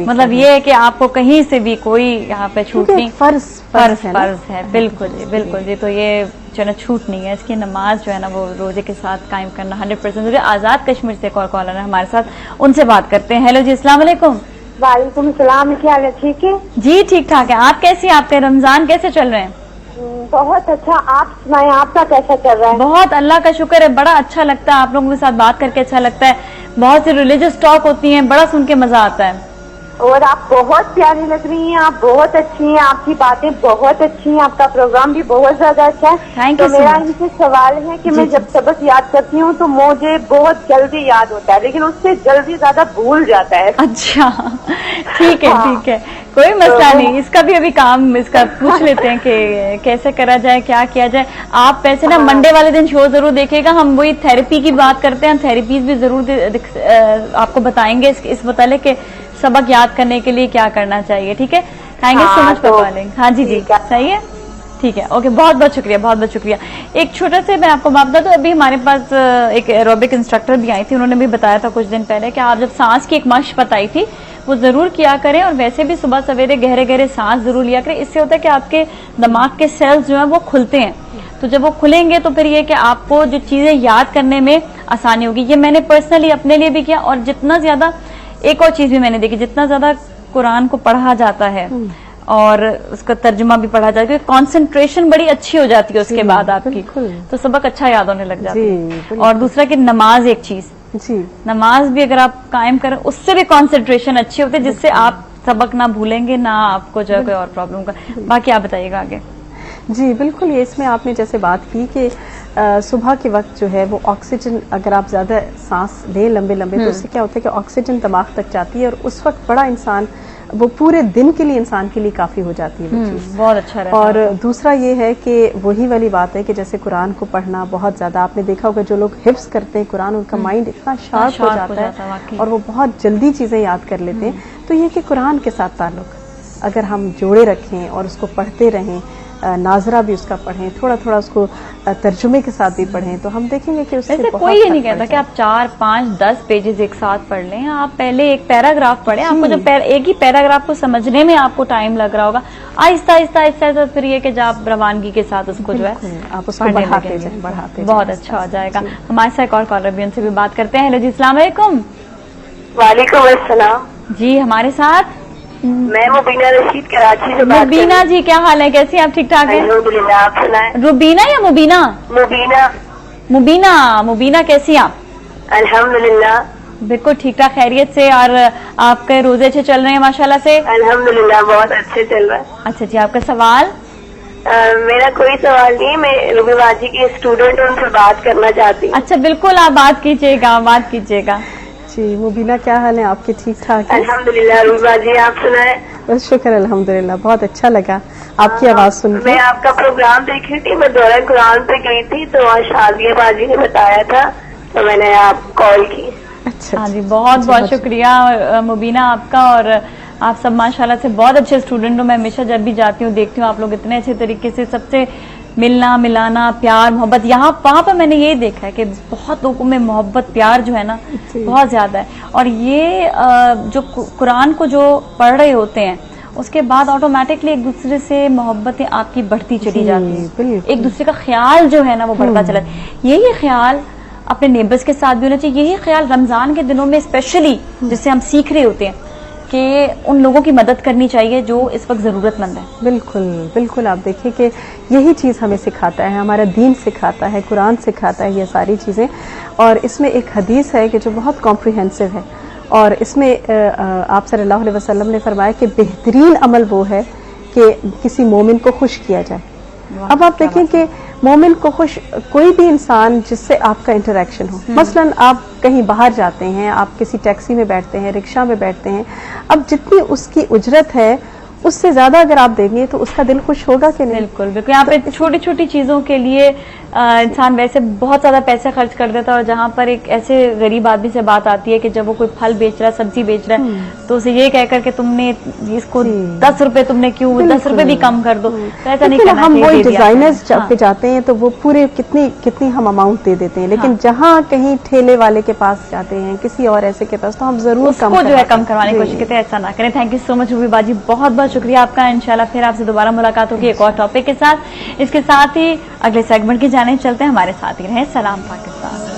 मतलब ये है कि आपको कहीं से भी कोई यहाँ पे छूट नहीं, फर्ज है। बिल्कुल जी, बिल्कुल जी। तो ये जो है ना छूट नहीं है, इसकी नमाज जो है ना वो रोजे के साथ कायम करना 100%। आजाद कश्मीर से एक और कॉलर है हमारे साथ, उनसे बात करते हैं। हेलो जी, अस्सलाम वालेकुम। वालेकुम सलाम, क्या हाल है? ठीक है जी, ठीक ठाक है। आप कैसी, आपके रमजान कैसे चल रहे हैं? बहुत अच्छा, आप सुनाएं, आपका कैसा चल रहा है? बहुत, अल्लाह का शुक्र है, बड़ा अच्छा लगता है, आप लोगों के साथ बात करके अच्छा लगता है। बहुत सी रिलीजियस टॉक होती हैं, बड़ा सुन के मजा आता है। और आप बहुत प्यारी लग रही हैं, आप बहुत अच्छी हैं, आपकी बातें बहुत अच्छी हैं, आपका प्रोग्राम भी बहुत ज्यादा अच्छा है। तो मेरा इनसे सवाल है कि मैं जब सबक याद करती हूँ तो मुझे बहुत जल्दी याद होता है, लेकिन उससे जल्दी ज्यादा भूल जाता है। अच्छा, ठीक है, ठीक है, कोई मसला नहीं। इसका भी अभी काम इसका पूछ लेते हैं कि कैसे करा जाए, क्या किया जाए। आप वैसे ना मंडे वाले दिन शो जरूर देखिएगा, हम वही थेरेपी की बात करते हैं, थेरेपीज भी जरूर आपको बताएंगे इस मतलब के सबक याद करने के लिए क्या करना चाहिए। ठीक है, thank you so much for calling. हाँ जी जी, सही है, ठीक है, ओके, बहुत बहुत शुक्रिया, बहुत बहुत शुक्रिया। एक छोटा से मैं आपको बात बता दूं, अभी हमारे पास एक एरोबिक इंस्ट्रक्टर भी आई थी, उन्होंने भी बताया था कुछ दिन पहले कि आप जब सांस की एक मश्क बताई थी वो जरूर किया करें, और वैसे भी सुबह सवेरे गहरे गहरे सांस जरूर लिया करें। इससे होता है कि आपके दिमाग के सेल्स जो है वो खुलते हैं, तो जब वो खुलेंगे तो फिर ये कि आपको जो चीजें याद करने में आसानी होगी। ये मैंने पर्सनली अपने लिए भी किया, और जितना ज्यादा, एक और चीज भी मैंने देखी, जितना ज्यादा कुरान को पढ़ा जाता है और उसका तर्जुमा भी पढ़ा जाता है, कंसंट्रेशन बड़ी अच्छी हो जाती है उसके बाद आपकी, तो सबक अच्छा याद होने लग जाता है। और दूसरा कि नमाज, एक चीज, नमाज भी अगर आप कायम करें उससे भी कंसंट्रेशन अच्छी होती है, जिससे आप सबक ना भूलेंगे, ना आपको जो है कोई और प्रॉब्लम का। बाकी आप बताइएगा आगे। जी बिल्कुल, ये इसमें आपने जैसे बात की कि सुबह के वक्त जो है वो ऑक्सीजन, अगर आप ज्यादा सांस लें लंबे लंबे, तो उससे क्या होता है कि ऑक्सीजन दिमाग तक जाती है, और उस वक्त बड़ा इंसान, वो पूरे दिन के लिए इंसान के लिए काफी हो जाती है वो चीज, बहुत अच्छा रहता और दूसरा ये है कि वही वाली बात है कि जैसे कुरान को पढ़ना बहुत ज्यादा, आपने देखा होगा जो लोग हिफ्ज करते हैं कुरान, उनका माइंड इतना शार्प हो जाता है और वो बहुत जल्दी चीजें याद कर लेते हैं। तो ये कि कुरान के साथ ताल्लुक अगर हम जोड़े रखें और उसको पढ़ते रहें, नाजरा भी उसका पढ़ें, थोड़ा थोड़ा उसको तर्जुमे के साथ भी पढ़ें, तो हम देखेंगे कि उससे बहुत कोई ये नहीं कहता कि आप 4, 5, 10 पेजेस एक साथ पढ़ लें। आप पहले एक पैराग्राफ पढ़ें, आपको जब एक ही पैराग्राफ को समझने में आपको टाइम लग रहा होगा, आहिस्ता आहिस्ता आहिस्ता आहिस्ता फिर ये कि जब आप रवानगी के साथ उसको जो है आप उसको बढ़ाते जाएं, बहुत अच्छा हो जाएगा। हमारे साथ एक और कॉलर भी, उनसे भी बात करते हैं। हेलो जी, अस्सलाम वालेकुम। वालेकुम अस्सलाम जी, हमारे साथ मैं मुबीना रशीद कराची से बात कर रही हूं। मुबीना जी, क्या हाल है, कैसी आप? ठीक ठाक है, अल्हम्दुलिल्लाह, आप सुनाएं। रुबीना या मुबीना? मुबीना। मुबीना, मुबीना कैसी आप? अल्हम्दुलिल्लाह, बिल्कुल ठीक ठाक, खैरियत से। और आपके रोजे अच्छे चल रहे हैं माशाल्लाह से? अल्हम्दुलिल्लाह, बहुत अच्छे चल रहा है। अच्छा जी, आपका सवाल? मेरा कोई सवाल नहीं, मैं रूबी बाजी की स्टूडेंट हूं, उनसे बात करना चाहती हूँ। अच्छा, बिल्कुल, आप बात कीजिएगा, बात कीजिएगा। जी मुबीना, क्या हाल है आपके? ठीक ठाक है, अल्हम्दुलिल्लाह। रूबी बाजी, आप सुनाए? बस शुक्र, अल्हम्दुलिल्लाह, बहुत अच्छा लगा आपकी आवाज सुन के। मैं आपका प्रोग्राम देख रही थी, मैं दौरा कुरान पे गई थी, तो आज शादिया बाजी ने बताया था, तो मैंने आप कॉल की। अच्छा, हाँ जी, बहुत बहुत शुक्रिया मुबीना आपका। और आप सब माशाल्लाह से बहुत अच्छे स्टूडेंट हो। मैं हमेशा जब भी जाती हूँ देखती हूँ आप लोग इतने अच्छे तरीके से सबसे मिलना मिलाना, प्यार मोहब्बत, यहाँ वहाँ पर मैंने ये देखा है कि बहुत लोगों में मोहब्बत प्यार जो है ना बहुत ज्यादा है। और ये जो कुरान को जो पढ़ रहे होते हैं उसके बाद ऑटोमेटिकली एक दूसरे से मोहब्बतें आपकी बढ़ती चली जाती है, एक दूसरे का ख्याल जो है ना वो बढ़ता चला। यही ख्याल अपने नेबर्स के साथ भी होना चाहिए। यही ख्याल रमजान के दिनों में स्पेशली जिससे हम सीख रहे होते हैं कि उन लोगों की मदद करनी चाहिए जो इस वक्त जरूरतमंद है। बिल्कुल बिल्कुल, आप देखिए कि यही चीज हमें सिखाता है, हमारा दीन सिखाता है, कुरान सिखाता है ये सारी चीजें। और इसमें एक हदीस है कि जो बहुत कॉम्प्रिहेंसिव है, और इसमें आप सल्लल्लाहु अलैहि वसल्लम ने फरमाया कि बेहतरीन अमल वो है कि किसी मोमिन को खुश किया जाए। अब आप देखें कि मोमिन को खुश, कोई भी इंसान जिससे आपका इंटरेक्शन हो, मसलन आप कहीं बाहर जाते हैं, आप किसी टैक्सी में बैठते हैं, रिक्शा में बैठते हैं, अब जितनी उसकी उजरत है उससे ज्यादा अगर आप देंगे तो उसका दिल खुश होगा कि नहीं? बिल्कुल बिल्कुल। यहाँ पे छोटी छोटी चीजों के लिए इंसान वैसे बहुत ज्यादा पैसे खर्च कर देता है, और जहाँ पर एक ऐसे गरीब आदमी से बात आती है कि जब वो कोई फल बेच रहा है, सब्जी बेच रहा है, तो उसे ये कहकर के तुमने इसको 10 रुपए तुमने क्यों, 10 रुपए भी कम कर दो, तो ऐसा नहीं करना हम चाहिए। वो डिजाइनर्स पे जाते हैं तो वो पूरे कितनी हम अमाउंट दे देते हैं, लेकिन जहाँ कहीं ठेले वाले के पास जाते हैं, किसी और ऐसे के पास, तो हम जरूर उसको जो है कम करवाने की कोशिश करते हैं, ऐसा ना करें। Thank you so much Ruby बाजी, बहुत बहुत शुक्रिया आपका। इंशाल्लाह फिर आपसे दोबारा मुलाकात होगी एक और टॉपिक के साथ। इसके साथ ही अगले सेगमेंट की जाने चलते हैं, हमारे साथ ही रहें। सलाम पाकिस्तान।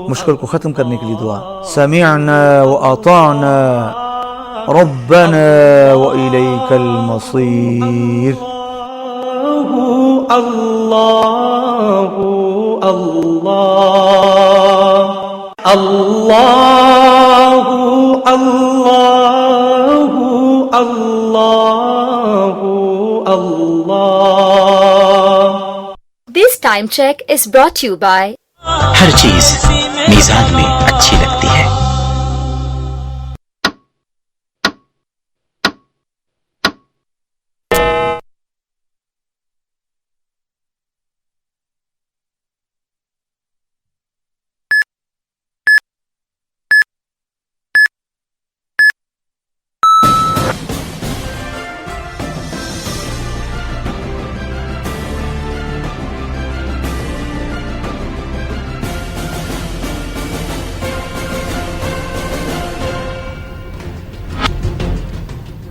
मुश्किल को ख़त्म करने के लिए दुआ। समीअना व अताअना रब्बना व इलैकल मसीर। अल्लाहु अल्लाह अल्लाहु अल्लाहु अल्लाहु अल्लाह। This time check is brought to you by हर चीज मीजान में अच्छी लगती है।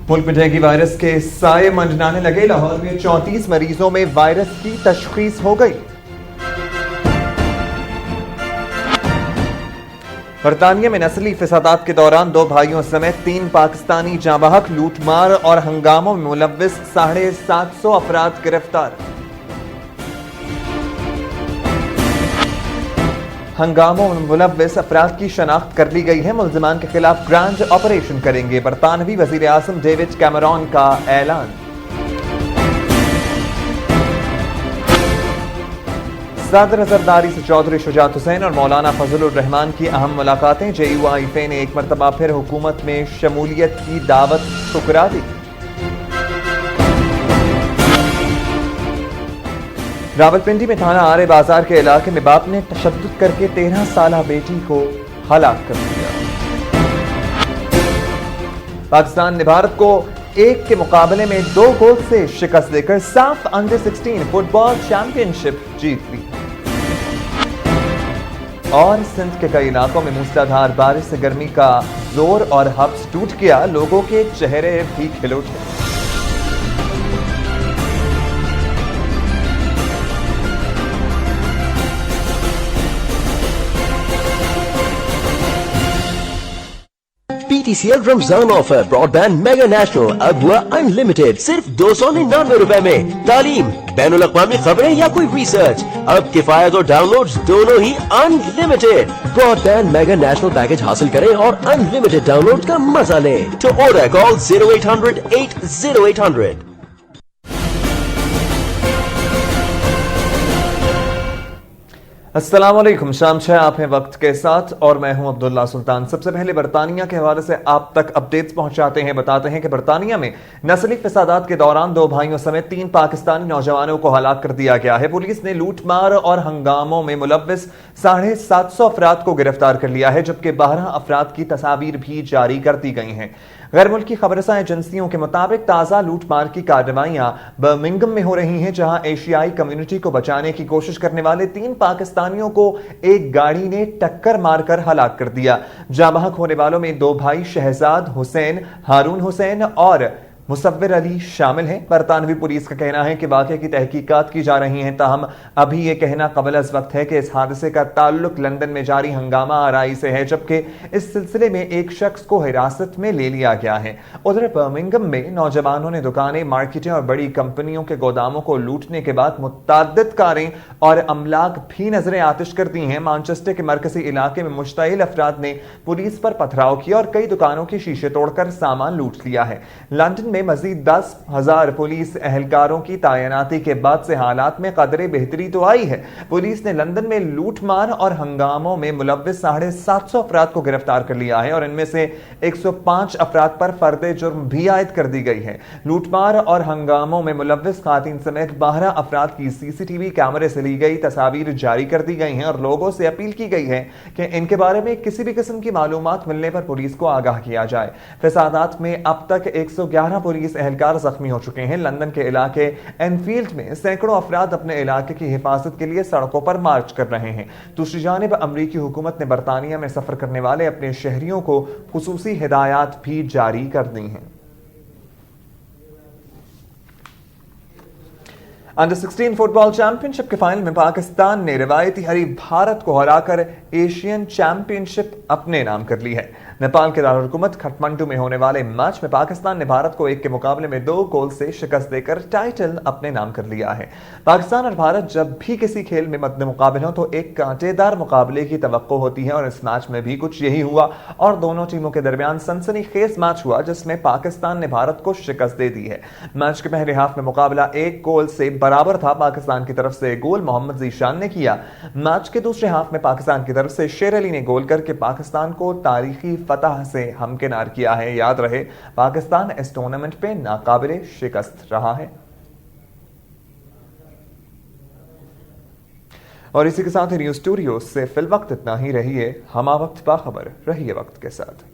मुल्क में डेंगू वायरस के साए मंडराने लगे। लाहौर में 34 मरीजों में वायरस की तशखीस हो गई। बरतानिया में नस्ली फसादात के दौरान 2 भाइयों समेत 3 पाकिस्तानी जाँ बहक, लूटमार और हंगामों में मुलव्विस 750 अफराद गिरफ्तार। हंगामों में मुलव्विस अफराद की शनाख्त कर ली गई है। मुल्जिमान के खिलाफ ग्रांड ऑपरेशन करेंगे। बरतानवी वजीर आज़म डेविड कैमरॉन का ऐलान। सदर जरदारी से चौधरी शुजात हुसैन और मौलाना फजलुर रहमान की अहम मुलाकातें। JUIFA ने एक मरतबा फिर हुकूमत में शमूलियत की दावत ठुकरा दी। रावलपिंडी में थाना आरे बाजार के इलाके में बाप ने तशद्दुद करके 13 साला बेटी को हलाक कर दिया। पाकिस्तान ने भारत को 1 के मुकाबले में 2 गोल से शिकस्त देकर साफ अंडर 16 फुटबॉल चैंपियनशिप जीत ली। और सिंध के कई इलाकों में मूसलाधार बारिश से गर्मी का जोर और हब्स टूट गया। लोगों के चेहरे भी खिल उठे। PTCL Ramzan offer broadband mega national अब हुआ अनलिमिटेड सिर्फ 299 रुपए में। तालीम, बैनुल अक़वामी खबरें या कोई रिसर्च, अब किफायत और डाउनलोड्स दोनों ही unlimited. Broadband mega national package हासिल करें और अनलिमिटेड डाउनलोड का मजा लें। To order call 0800 80800। अस्सलाम वालेकुम। शाम 6 आप हैं वक्त के साथ और मैं हूं अब्दुल्ला सुल्तान। सबसे पहले बरतानिया के हवाले से आप तक अपडेट्स पहुंचाते हैं। बताते हैं कि बरतानिया में नस्ली फसादात के दौरान 2 भाइयों समेत 3 पाकिस्तानी नौजवानों को हलाक कर दिया गया है। पुलिस ने लूटमार और हंगामों में मुलव्विस 750 अफराद को गिरफ्तार कर लिया है, जबकि 12 अफराद की तस्वीर भी जारी कर दी गई हैं। गैर मुल्की खबरसां एजेंसियों के मुताबिक ताज़ा लूटमार की कार्रवाइयां बर्मिंघम में हो रही हैं, जहां एशियाई कम्युनिटी को बचाने की कोशिश करने वाले 3 पाकिस्तानियों को एक गाड़ी ने टक्कर मारकर हलाक कर दिया। जाँ बहक होने वालों में 2 भाई शहजाद हुसैन, हारून हुसैन और मुसव्विर अली शामिल हैं। बरतानवी पुलिस का कहना है कि वाक़े की तहकीकात की जा रही हैं, ताहम अभी ये कहना कबल अज़ वक्त है कि इस हादसे का ताल्लुक लंदन में जारी हंगामा आराई से है, जबकि इस सिलसिले में एक शख्स को हिरासत में ले लिया गया है। उधर बर्मिंघम में नौजवानों ने दुकानें, मार्केटें और बड़ी कंपनियों के गोदामों को लूटने के बाद मुतअद्दिद कारें और अमलाक भी नजरें आतिश कर दी हैं। मैनचेस्टर के मरकजी इलाके में मुश्तइल अफराद ने पुलिस पर पथराव किया और कई दुकानों के शीशे तोड़कर सामान लूट लिया है। लंदन में मजीद 10,000 पुलिस एहलकारों की तैनाती के बाद से हालात में कदरे बेहतरी तो आई है। पुलिस ने लंदन में लूटमार और हंगामों में मुलव्विस 750 अफराद को गिरफ्तार कर लिया है और इनमें से 105 अफराद पर फर्दे जुर्म भी आयद कर दी गई है। लूटमार और हंगामों में मुलव्विस खातिन समेत 12 अफराद की सीसीटीवी कैमरे से ली गई तस्वीर जारी कर दी गई हैं और लोगों से अपील की गई है कि इनके बारे में किसी भी किस्म की मालूमात मिलने पर पुलिस को आगाह किया जाए। फसादात में अब तक 111 पुलिस एहलकार जख्मी हो चुके हैं। लंदन के इलाके एनफील्ड में सैकड़ों अफराद अपने इलाके की हिफाजत के लिए सड़कों पर मार्च कर रहे हैं। दूसरी जानिब अमरीकी हुकूमत ने बरतानिया में सफर करने वाले अपने शहरियों को खुसूसी हिदायत भी जारी कर दी हैं। अंडर 16 फुटबॉल चैंपियनशिप के फाइनल में पाकिस्तान ने रिवायती हरीफ भारत को हराकर एशियन चैंपियनशिप अपने नाम कर ली है। नेपाल के दारुलहुकूमत काठमांडू में होने वाले मैच में पाकिस्तान ने भारत को 1 के मुकाबले में 2 गोल से शिकस्त देकर टाइटल अपने नाम कर लिया है। पाकिस्तान और भारत जब भी किसी खेल में मद्दे मुकाबले हो तो एक कांटेदार मुकाबले की तवक्को होती है और इस मैच में भी कुछ यही हुआ और दोनों टीमों के दरमियान सनसनीखेज मैच हुआ जिसमें पाकिस्तान ने भारत को शिकस्त दे दी है। मैच के पहले हाफ में मुकाबला 1 गोल से बराबर था। पाकिस्तान की तरफ से गोल मोहम्मद जीशान ने किया। मैच के दूसरे हाफ में पाकिस्तान की तरफ से शेर अली ने गोल करके पाकिस्तान को तारीखी फतह से हमकिनार किया है। याद रहे, पाकिस्तान इस टूर्नामेंट पे नाकाबिले शिकस्त रहा है। और इसी के साथ ही न्यूज स्टूडियो से फिल वक्त इतना ही। रहिए हम वक्त बाखबर, रहिए वक्त के साथ।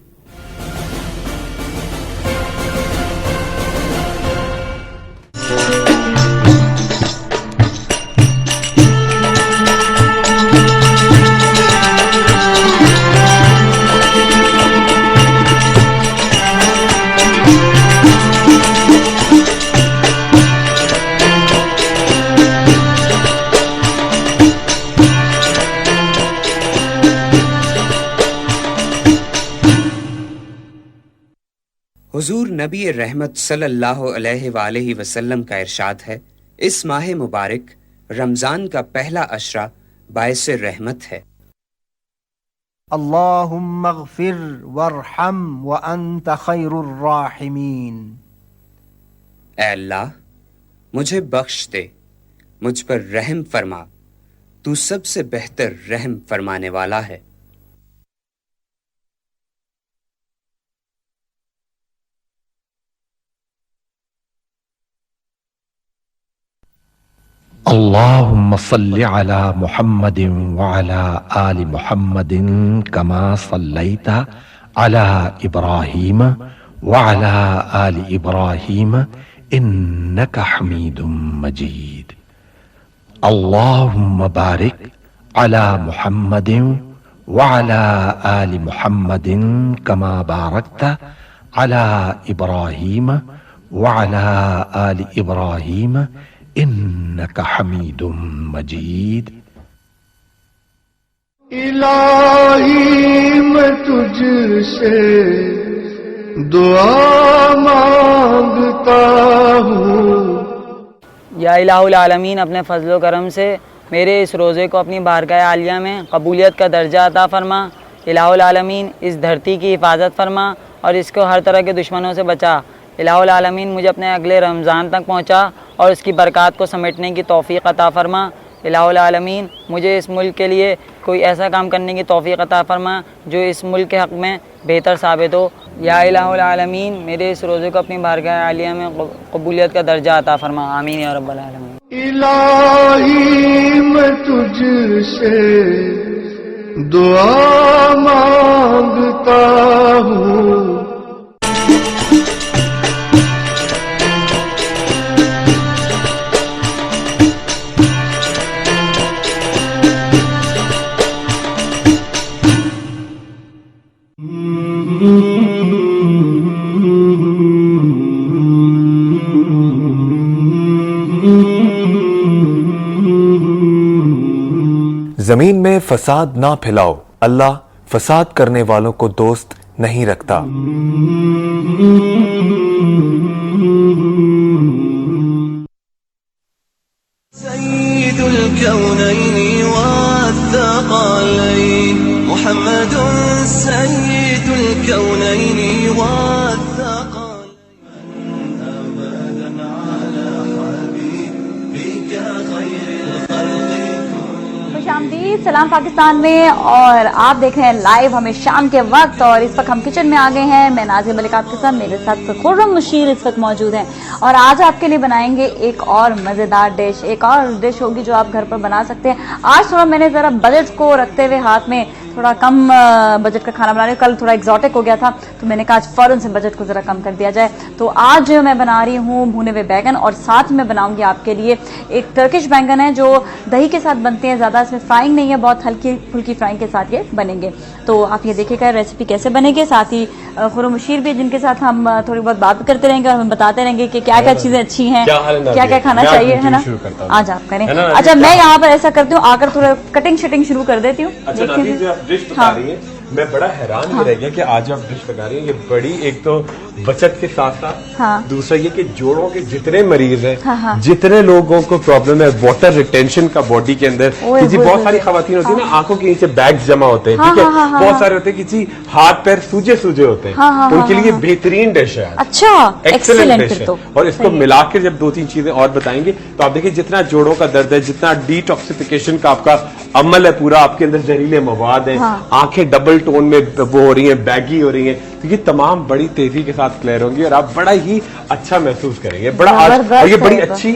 हुजूर नबी रहमत सल्लल्लाहु अलैहि वसल्लम का इरशाद है, इस माह मुबारक रमजान का पहला अशरा बाइस रहमत है। अल्लाहुम्मा अग़फिर वरहम व अंत खैरुर राहिमीन। ऐ अल्लाह, मुझे बख्श दे, मुझ पर रहम फरमा, तू सबसे बेहतर रहम फरमाने वाला है। अल्लाहुम्मा सल्लि अला मुहम्मदिन व अला आलि मुहम्मदिन कमा सल्लैता अला इब्राहीम व अला आलि इब्राहीम इन्नका हमीदुम मजीद। अल्लाहुम्मा बारिक अला मुहम्मदिन व अला आलि मुहम्मदिन कमा बारकता अला इब्राहीम व अला आलि इब्राहीम इन्नका हमीदुम मजीद। इलाही मैं तुझसे दुआ मांगता हूँ। या इलाहुल आलमीन, अपने फजलो करम से मेरे इस रोज़े को अपनी बारगाह आलिया में कबूलियत का दर्जा अता फरमा। इलाहुल आलमीन, इस धरती की हिफाजत फरमा और इसको हर तरह के दुश्मनों से बचा। इलाहुल आलमीन, मुझे अपने अगले रमज़ान तक पहुँचा और इसकी बरक़ात को समेटने की तौफ़ीक़ अता फ़रमा। इलाहुल आलमीन, मुझे इस मुल्क के लिए कोई ऐसा काम करने की तौफ़ीक़ अता फ़रमा जो इस मुल्क के हक़ में बेहतर साबित हो। या इलाहुल आलमीन, मेरे इस रोज़े को अपनी बारगाह आलिया में कबूलियत का दर्जा अता फ़रमा। आमीन या रब्बल आलमीन। इलाही मैं तुझसे दुआ मांगता हूँ। जमीन में फसाद ना फैलाओ, अल्लाह फसाद करने वालों को दोस्त नहीं रखता। सय्यिदुल कौनैनि वत्थक़लैन मुहम्मदुन सय्यिदुल कौनैनि खुशामदीद सलाम पाकिस्तान में, और आप देख रहे हैं लाइव हमें शाम के वक्त, और इस वक्त हम किचन में आ गए हैं। मैं नाज़िया मलिक आपके साथ, मेरे साथ खुर्रम मुशीर इस वक्त मौजूद हैं, और आज आपके लिए बनाएंगे एक और मजेदार डिश। एक और डिश होगी जो आप घर पर बना सकते हैं। आज थोड़ा मैंने जरा बजट को रखते हुए हाथ में थोड़ा कम बजट का खाना बना रही हूँ। कल थोड़ा एग्जॉटिक हो गया था तो मैंने कहा आज फौरन से बजट को जरा कम कर दिया जाए। तो आज मैं बना रही हूँ भुने हुए बैगन, और साथ में बनाऊंगी आपके लिए एक टर्किश बैंगन है जो दही के साथ बनते हैं, ज्यादा इसमें फ्राइंग नहीं है, बहुत हल्की फुल्की फ्राइंग के साथ ये बनेंगे। तो आप ये देखिएगा रेसिपी कैसे बनेगी। साथ ही खुर्रम मुशीर भी, जिनके साथ हम थोड़ी बहुत बात करते रहेंगे और हम बताते रहेंगे कि क्या क्या चीजें अच्छी हैं, क्या क्या खाना चाहिए, है ना। आज आप करें। अच्छा, मैं यहाँ पर ऐसा करती हूँ, आकर थोड़ा कटिंग शटिंग शुरू कर देती हूँ। मैं बड़ा हैरान ही रह गया कि आज आप डिश बता रही हैं ये बड़ी, एक तो बचत के साथ साथ दूसरा ये कि जोड़ों के जितने मरीज हैं, जितने लोगों को प्रॉब्लम है वाटर रिटेंशन का बॉडी के अंदर, किसी बहुत सारी खवातीन होती है ना आंखों के नीचे बैग्स जमा होते हैं, ठीक है, बहुत सारे होते हैं, किसी हाथ पैर सूजे सूजे होते हैं, उनके लिए बेहतरीन डिश है। अच्छा, एक्सीलेंट डिश है। और इसको मिलाकर जब 2-3 चीजें और बताएंगे तो आप देखिए जितना जोड़ों का दर्द है, जितना डिटॉक्सिफिकेशन का आपका अमल है पूरा, आपके अंदर जहरीले मवाद है, आंखें डबल टोन में वो हो रही हैं, बैगी हो रही हैं, तो ये तमाम बड़ी तेजी के साथ क्लियर होंगी और आप बड़ा ही अच्छा महसूस करेंगे। बड़ा और ये बड़ी अच्छी,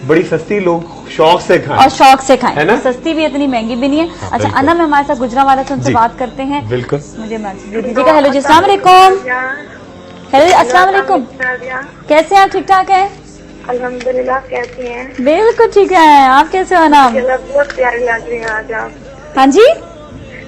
बड़ी सस्ती, लोग शौक से खाएं, और शौक से खाएं, है ना। सस्ती भी, इतनी महंगी भी नहीं है। अच्छा, अनम हमारे साथ गुजरावाला से उनसे बात करते हैं। बिल्कुल, मुझे दीजिएगा। हेलो जी, अस्सलाम वालेकुम। हेलो, अस्सलाम वालेकुम। कैसे हैं आप? ठीक ठाक हैं? अल्हम्दुलिल्लाह। कैसी हैं? बिल्कुल ठीक है। आप कैसे हो? नाम बहुत प्यारी लग रही है आज आप। हाँ जी,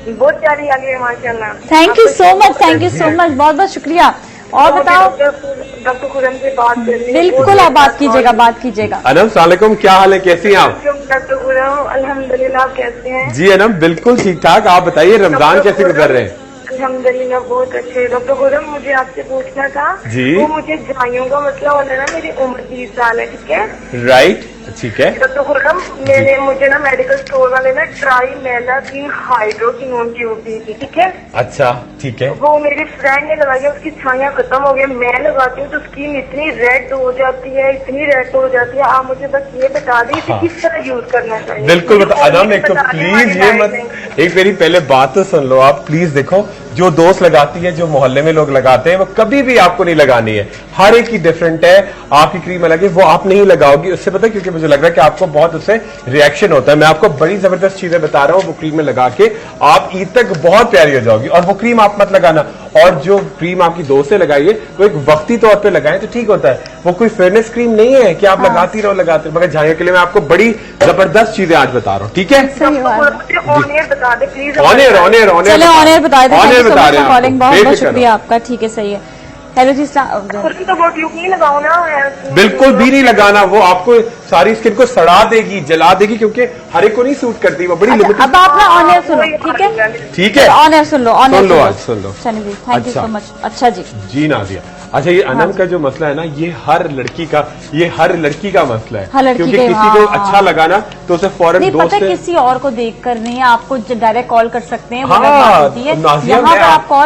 बहुत प्यारी लग रही है माशाल्लाह। Thank you so much, thank you so much, बहुत बहुत शुक्रिया। और बताओ, डॉक्टर खुर्रम से बात करनी है। बिल्कुल, आप बात कीजिएगा, बात कीजिएगा। अनम सलाम, क्या हाल है, कैसी हैं आप? डॉक्टर खुर्रम अल्हम्दुलिल्लाह, कैसे हैं? जी अनम, बिल्कुल ठीक ठाक। आप बताइए रमजान कैसे गुजर रहे हैं? अल्हम्दुलिल्लाह बहुत अच्छे। डॉक्टर खुर्रम, मुझे आपसे पूछना था जी। वो मुझे झाइयों का मसला होना है ना, मेरी उम्र 30 साल है, ठीक है? राइट, ठीक है। डॉक्टर खुर्रम, मुझे ना मेडिकल स्टोर वाले ना ट्राइमेलाजीन हाइड्रोक्विनोन ट्यूब दी थी, ठीक है? अच्छा, ठीक है। वो मेरी फ्रेंड ने लगाई है, उसकी छाइयाँ खत्म हो गई। मैं लगाती हूँ तो स्किन इतनी रेड हो जाती है, इतनी रेड हो जाती है। आप मुझे बस ये बता दें इसे किस तरह यूज करना चाहिए। बिल्कुल बता। अनम, एक तो प्लीज ये मत, एक मेरी पहले बात तो सुन लो आप प्लीज। देखो, जो दोस्त लगाती है, जो मोहल्ले में लोग लगाते हैं, वो कभी भी आपको नहीं लगानी है। हर एक की डिफरेंट है, आपकी क्रीम अलग है, वो आप नहीं लगाओगी। उससे पता है, क्योंकि मुझे लग रहा है कि आपको बहुत उससे रिएक्शन होता है। मैं आपको बड़ी जबरदस्त चीजें बता रहा हूँ, वो क्रीम में लगा के आप ईद तक बहुत प्यारी हो जाओगी। और वो क्रीम आप मत लगाना, और जो क्रीम आपकी दोस्त से लगाइए वो एक वक्ती तौर पर लगाएं तो ठीक होता है। वो कोई फेयरनेस क्रीम नहीं है कि आप लगाती रहो लगाते रहो। मगर झाइयों के लिए मैं आपको बड़ी जबरदस्त चीजें आज बता रहा हूँ, ठीक है? ऑनियर बता दे प्लीज। ऑनियर बता दें। कॉलिंग, बहुत बहुत शुक्रिया आपका। ठीक है, सही है। हेलो जी, तो वो ट्यूब नहीं लगाओ ना। बिल्कुल भी नहीं लगाना, वो आपको सारी स्किन को सड़ा देगी, जला देगी, क्योंकि हर एक को नहीं सूट करती, वो बड़ी लिमिटेड। अब आप ना ऑनियर सुनो, ठीक है? ठीक है, ऑनियर सुन लो, ऑनियर सुन लो। चलिए जी, थैंक यू सो मच। अच्छा जी, जी नाज़िया। अच्छा, ये अनम का जो मसला है ना, ये हर लड़की का मसला है, क्योंकि किसी को अच्छा लगाना तो उसे फौरन दोस्त पता किसी और को देख कर नहीं है, आपको डायरेक्ट कॉल कर सकते हैं। नाज़िया,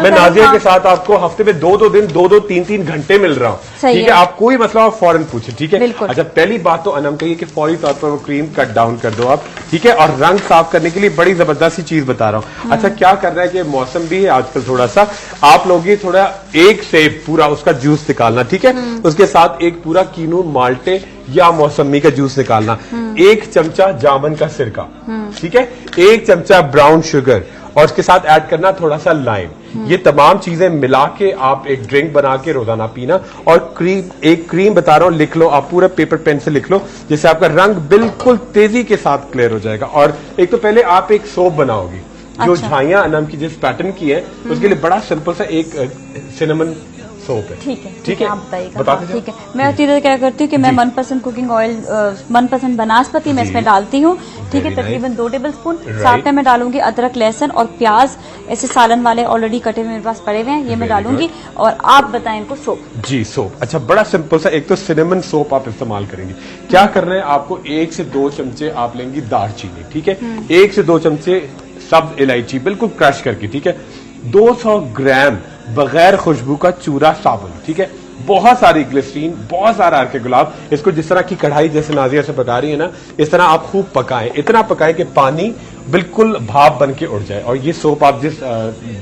मैं नाज़िया के साथ आपको हफ्ते में 2-2 दिन 2-3 घंटे मिल रहा हूँ, ठीक है? आप कोई मसला आप फौरन पूछे, ठीक है? अच्छा, पहली बात तो अनम कहिए कि फौरी तौर पर वो क्रीम कट डाउन कर दो आप, ठीक है? और रंग साफ करने के लिए बड़ी जबरदस्त सी चीज बता रहा हूँ। अच्छा, क्या कर रहा है कि मौसम भी है आजकल थोड़ा सा, आप लोग ये थोड़ा एक सेब पूरा उसका जूस निकालना, ठीक है? उसके साथ एक पूरा कीनू माल्टे या मौसमी का जूस निकालना, 1 चमचा जामुन का सिरका, ठीक है? 1 चमचा ब्राउन शुगर, और उसके साथ ऐड करना थोड़ा सा लाइम। ये तमाम चीजें मिला के आप एक ड्रिंक बना के रोजाना पीना। और एक क्रीम बता रहा हूँ, लिख लो आप, पूरे पेपर पेन से लिख लो, जिससे आपका रंग बिल्कुल तेजी के साथ क्लियर हो जाएगा। और एक तो पहले आप एक सोप बनाओगी, जो झाइयां अनम की जिस पैटर्न की है उसके लिए बड़ा सिंपल सा एक सिनेमन सोप है। ठीक है, आप बताइएगा। ठीक है, मैं चीजें क्या करती हूँ कि मैं मनपसंद कुकिंग ऑयल, मनपसंद बनास्पति मैं इसमें डालती हूँ। ठीक है, तकरीबन 2 टेबलस्पून। साथ में मैं डालूंगी अदरक, लहसुन और प्याज, ऐसे सालन वाले ऑलरेडी कटे हुए मेरे पास पड़े हुए हैं, ये मैं डालूंगी। और आप बताएं इनको सोप। जी, सोप। अच्छा, बड़ा सिंपल सा, एक तो सिनेमन सोप आप इस्तेमाल करेंगे। क्या करना है आपको, 1 से 2 चमचे आप लेंगी दालचीनी, ठीक है, 1 से 2 चमचे सब्ज इलायची बिल्कुल क्रश करके, ठीक है, 200 ग्राम बगैर खुशबू का चूरा साबुन, ठीक है, बहुत सारी ग्लिसरीन, बहुत सारा अर्के गुलाब। इसको जिस तरह की कढ़ाई जैसे नाजिया से पका रही है ना, इस तरह आप खूब पकाएं, इतना पकाएं कि पानी बिल्कुल भाप बन के उड़ जाए। और ये सोप आप जिस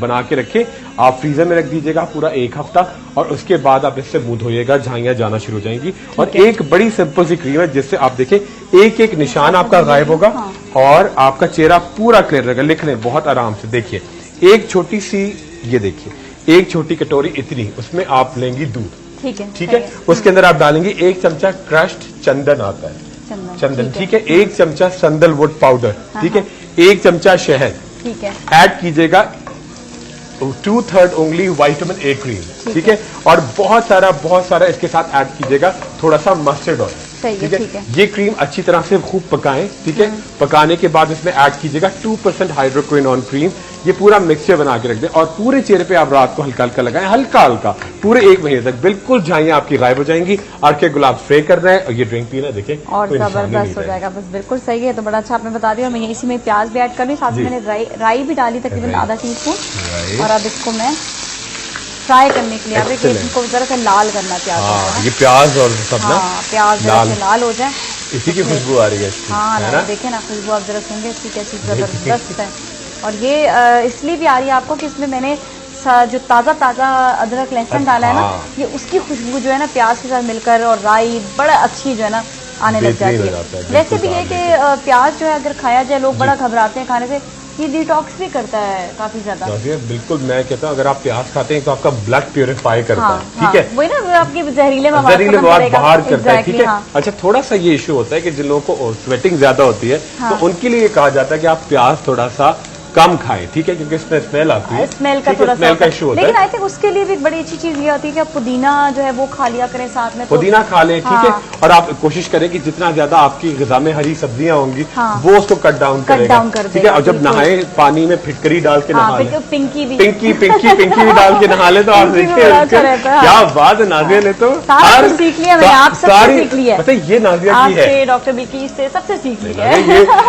बना के रखे, आप फ्रीजर में रख दीजिएगा पूरा 1 हफ्ता, और उसके बाद आप इससे मुंह धोइएगा, झाइयां जाना शुरू हो जाएंगी। और एक बड़ी सिंपल सी क्रीम है जिससे आप देखें एक एक निशान आपका गायब होगा और आपका चेहरा पूरा क्लियर रहेगा। लिख लें बहुत आराम से, देखिए एक छोटी सी, ये देखिए एक छोटी कटोरी इतनी, उसमें आप लेंगी दूध, ठीक है, उसके अंदर आप डालेंगे 1 चमचा क्रश्ड चंदन आता है, चंदन, ठीक है, 1 चमचा संदलवुड पाउडर, ठीक है, 1 चमचा शहद, ठीक है, ऐड कीजिएगा 2/3 उंगली विटामिन ए क्रीम, ठीक है, और बहुत सारा इसके साथ ऐड कीजिएगा थोड़ा सा मस्टर्ड ऑयल, ठीक है। ये क्रीम अच्छी तरह से खूब पकाएं, ठीक है, पकाने के बाद इसमें ऐड कीजिएगा 2% हाइड्रोक्विनोन क्रीम। ये पूरा मिक्सचर बना के रख दें और पूरे चेहरे पे आप रात को हल्का हल्का लगाएं, हल्का हल्का, पूरे 1 महीने तक बिल्कुल झाइयां आपकी गायब हो जाएंगी। अर्के गुलाब स्प्रे कर रहे हैं और ये ड्रिंक पीना, देखिए और जबरदस्त हो जाएगा। बस बिल्कुल सही है, तो बड़ा अच्छा आपने बता दिया। और मैं इसी में प्याज भी ऐड कर रही हूँ, साथ में मैंने राई भी डाली तकरीबन आधा टीस्पून। और अब इसको मैं फ्राई करने के लिए आप इनको जरा सा लाल करना प्याज, ये प्याज और सब ना, प्याज लाल हो जाए, इसी की खुशबू आ रही है। हाँ, देखे ना खुशबू, आप जरा सुनेंगे इसकी कैसी जबरदस्त है। और ये इसलिए भी आ रही है आपको कि इसमें मैंने जो ताजा अदरक लहसुन डाला है ना, ये उसकी खुशबू जो है ना प्याज के साथ मिलकर और राई बड़ा अच्छी जो है ना आने लग जाती है। वैसे भी है कि प्याज जो है अगर खाया जाए, लोग बड़ा घबराते हैं खाने से, ये डिटॉक्स भी करता है काफी ज्यादा। बिल्कुल, मैं कहता हूँ अगर आप प्याज खाते हैं तो आपका ब्लड प्योरीफाई करता है, ठीक है, वही ना, आपकी जहरीले मवाद बाहर करता है, ठीक है। अच्छा, थोड़ा सा ये इशू होता है कि जिन लोगों को स्वेटिंग ज्यादा होती है, तो उनके लिए कहा जाता है कि आप प्याज थोड़ा सा कम खाएं, ठीक है, क्योंकि इसमें स्मेल आती है, स्मेल का थोड़ा सा इशू होता है। लेकिन आई थिंक उसके लिए भी एक बड़ी अच्छी चीज ये होती है कि आप पुदीना जो है वो खा लिया करें साथ में, पुदीना खा लें, ठीक है, और आप कोशिश करें कि जितना ज्यादा आपकी ग़िज़ा में हरी सब्जियां होंगी वो उसको कट डाउन करेगा, ठीक है। और जब नहाए पानी में फिटकरी डाल के नहा लें, पिंकी भी डाल के नहा ले, तो आप देखिए क्या बात है। नाज़िया ने तो सीख लिया, मैंने आप सबसे सीख लिया, मतलब ये नाज़िया की है, डॉक्टर बिल्की से सबसे सीख लिया है।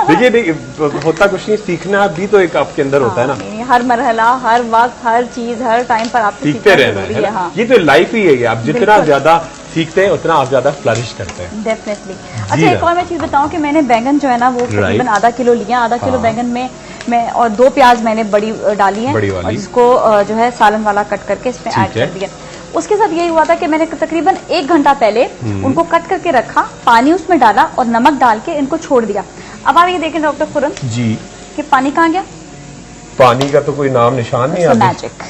देखिए होता कुछ नहीं, सीखना भी तो एक आपके अंदर होता है ना, हर मरहला, हर वक्त, हर चीज, हर टाइम पर आपको सीखते रहना है। हाँ। ये तो लाइफ ही है, आप जितना ज्यादा सीखते हैं उतना आप ज्यादा फ्लरिश करते हैं। डेफिनेटली। अच्छा, एक और मैं चीज बताऊं कि मैंने बैंगन जो है ना वो तकरीबन आधा किलो लिया, आधा किलो बैंगन में मैं और 2 प्याज मैंने बड़ी डाली है, और जिसको जो है सालन वाला कट करके इसमें ऐड कर दिया। उसके साथ यही हुआ था कि मैंने तकरीबन 1 घंटा पहले उनको कट करके रखा, पानी उसमें डाला और नमक डाल के इनको छोड़ दिया। अब आप ये देखें डॉक्टर खुरम जी कि पानी कहाँ गया, पानी का तो कोई नाम निशान नहीं है। मैजिक,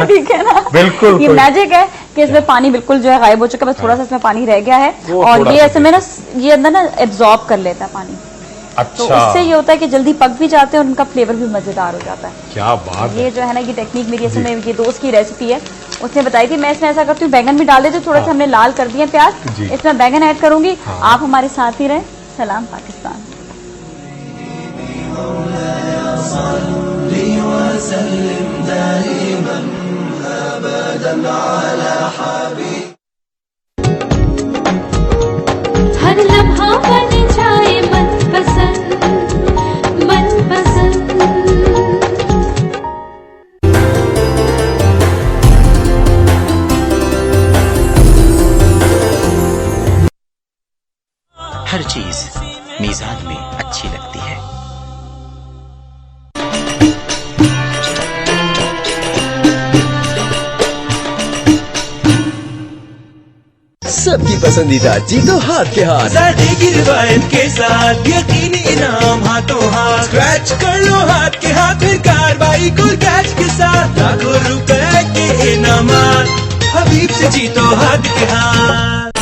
ठीक है ना, बिल्कुल ये मैजिक है कि इसमें पानी बिल्कुल जो है गायब हो चुका है, बस थोड़ा सा इसमें पानी रह गया है, और ये ऐसे में ना ये अंदर ना एब्जॉर्ब कर लेता है पानी। अच्छा। तो इससे ये होता है कि जल्दी पक भी जाते हैं और उनका फ्लेवर भी मजेदार हो जाता है। क्या बात है। ये जो है ना, ये टेक्निक मेरी असल में ये दोस्त की रेसिपी है, उसने बताई थी। मैं इसमें ऐसा करती हूँ, बैंगन भी डाल देती हूँ, थोड़ा सा हमने लाल कर दिया प्याज, इसमें बैंगन ऐड करूंगी। आप हमारे साथ ही रहें। सलाम पाकिस्तान। हर लम्हा बन जाए मनपसंद, मनपसंद। हर चीज मीजान में अच्छी लगती है। सबकी पसंदीदा जीतो हाथ के हाथ, शादी की रिवायत के साथ यकीनी इनाम हाथों हाथ, स्क्रैच कर लो हाथ के हाथ, फिर कार्रवाई कुल कैश के साथ, लाखों रुपए के इनामात, हबीब से जीतो हाथ के हाथ।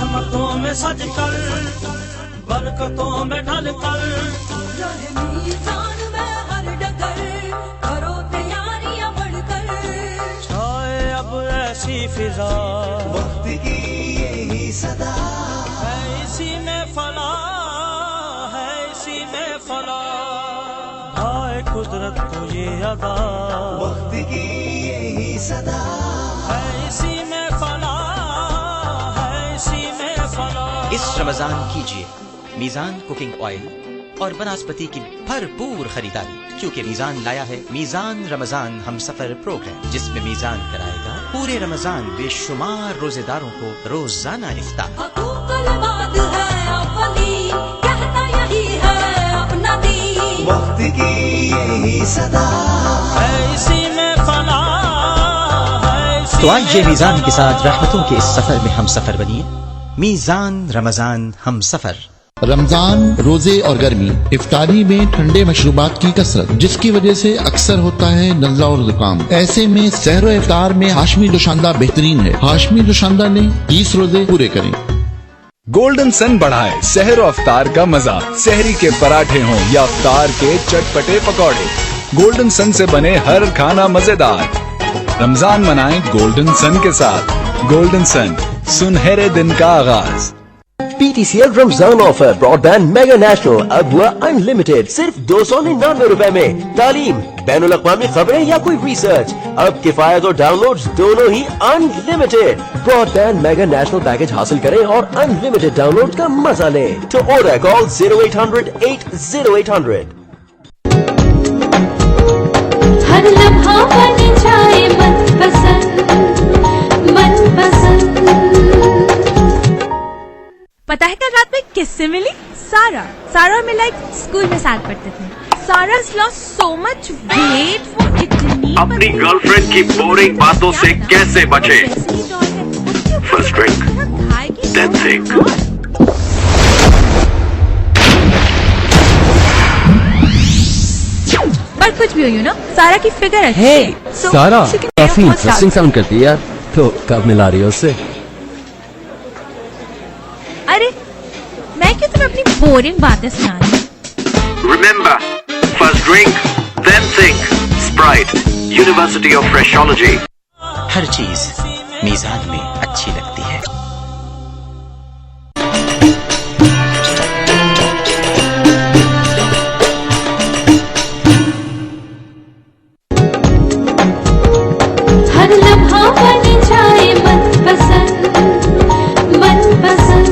रहमतों में सज कर, बरकतों में ढल कर, मीज़ान में हर डगर, करो तैयारियां बढ़कर, छाए अब ऐसी फिजा, वक्त की यही सदा है, इसी में फला है, इसी में फला, आए कुदरत को ये अदा, वक्त की यही सदा है, इसी में फला है, इसी में फला। इस रमजान कीजिए मीजान कुकिंग ऑयल और वनस्पति की भरपूर खरीदारी, क्योंकि मीजान लाया है मीजान रमजान हम सफर प्रोग्राम, जिसमें मीजान कराएगा पूरे रमजान बेशुमार रोजेदारों को रोजाना इफ्तार। वक्त की यही सदा है, इसी में फला है, इसी तो आइए मीजान के साथ रहमतों के इस सफर में हम सफर बनिए। मीजान रमजान हम सफर। रमजान, रोजे और गर्मी, इफ्तारी में ठंडे मशरूबात की कसरत, जिसकी वजह से अक्सर होता है नज़ला और जुकाम। ऐसे में सहरो इफ्तार में हाशमी दुशानदा बेहतरीन है। हाशमी दुशानदा ने 30 रोजे पूरे करें। गोल्डन सन बढ़ाए सहरो अफ्तार का मजा। सहरी के पराठे हों या अफ्तार के चटपटे पकौड़े, गोल्डन सन से बने हर खाना मजेदार। रमजान मनाएं गोल्डन सन के साथ। गोल्डन सन, सुनहरे दिन का आगाज। PTCL Ramzan offer broadband mega national अब हुआ अनलिमिटेड सिर्फ 299 रुपए में। तालीम, बैनुल अक़वामी खबरें या कोई रिसर्च, अब किफायत और डाउनलोड्स दोनों ही unlimited. Broadband mega national package हासिल करें और अनलिमिटेड डाउनलोड का मजा लें। तो ऑर्डर कॉल 0800 80800। हर लम्हा बन जाए मन पसंद, मन पसंद। पता है कल रात में किससे मिली? सारा और मैं लाइक स्कूल में साथ पढ़ते थे। सारा लॉस्ट सो मच वेट, वो इतनी अपनी गर्लफ्रेंड की बोरिंग बातों से कैसे बचे? First drink, then think. पर कुछ भी हो, यू नो, सारा की फिगर अच्छी है। So, सारा she can काफी make a इंटरेस्टिंग साउंड करती है यार। तो कब मिला रही हो उससे? अरे मैं क्यों तुम्हें अपनी बोरिंग बातें सुना रही हूँ? Remember, first drink, then think. Sprite, University of Freshology. हर चीज मीजान में अच्छी लगती है। हर लम्हा बन जाए मन पसंद, मन पसंद।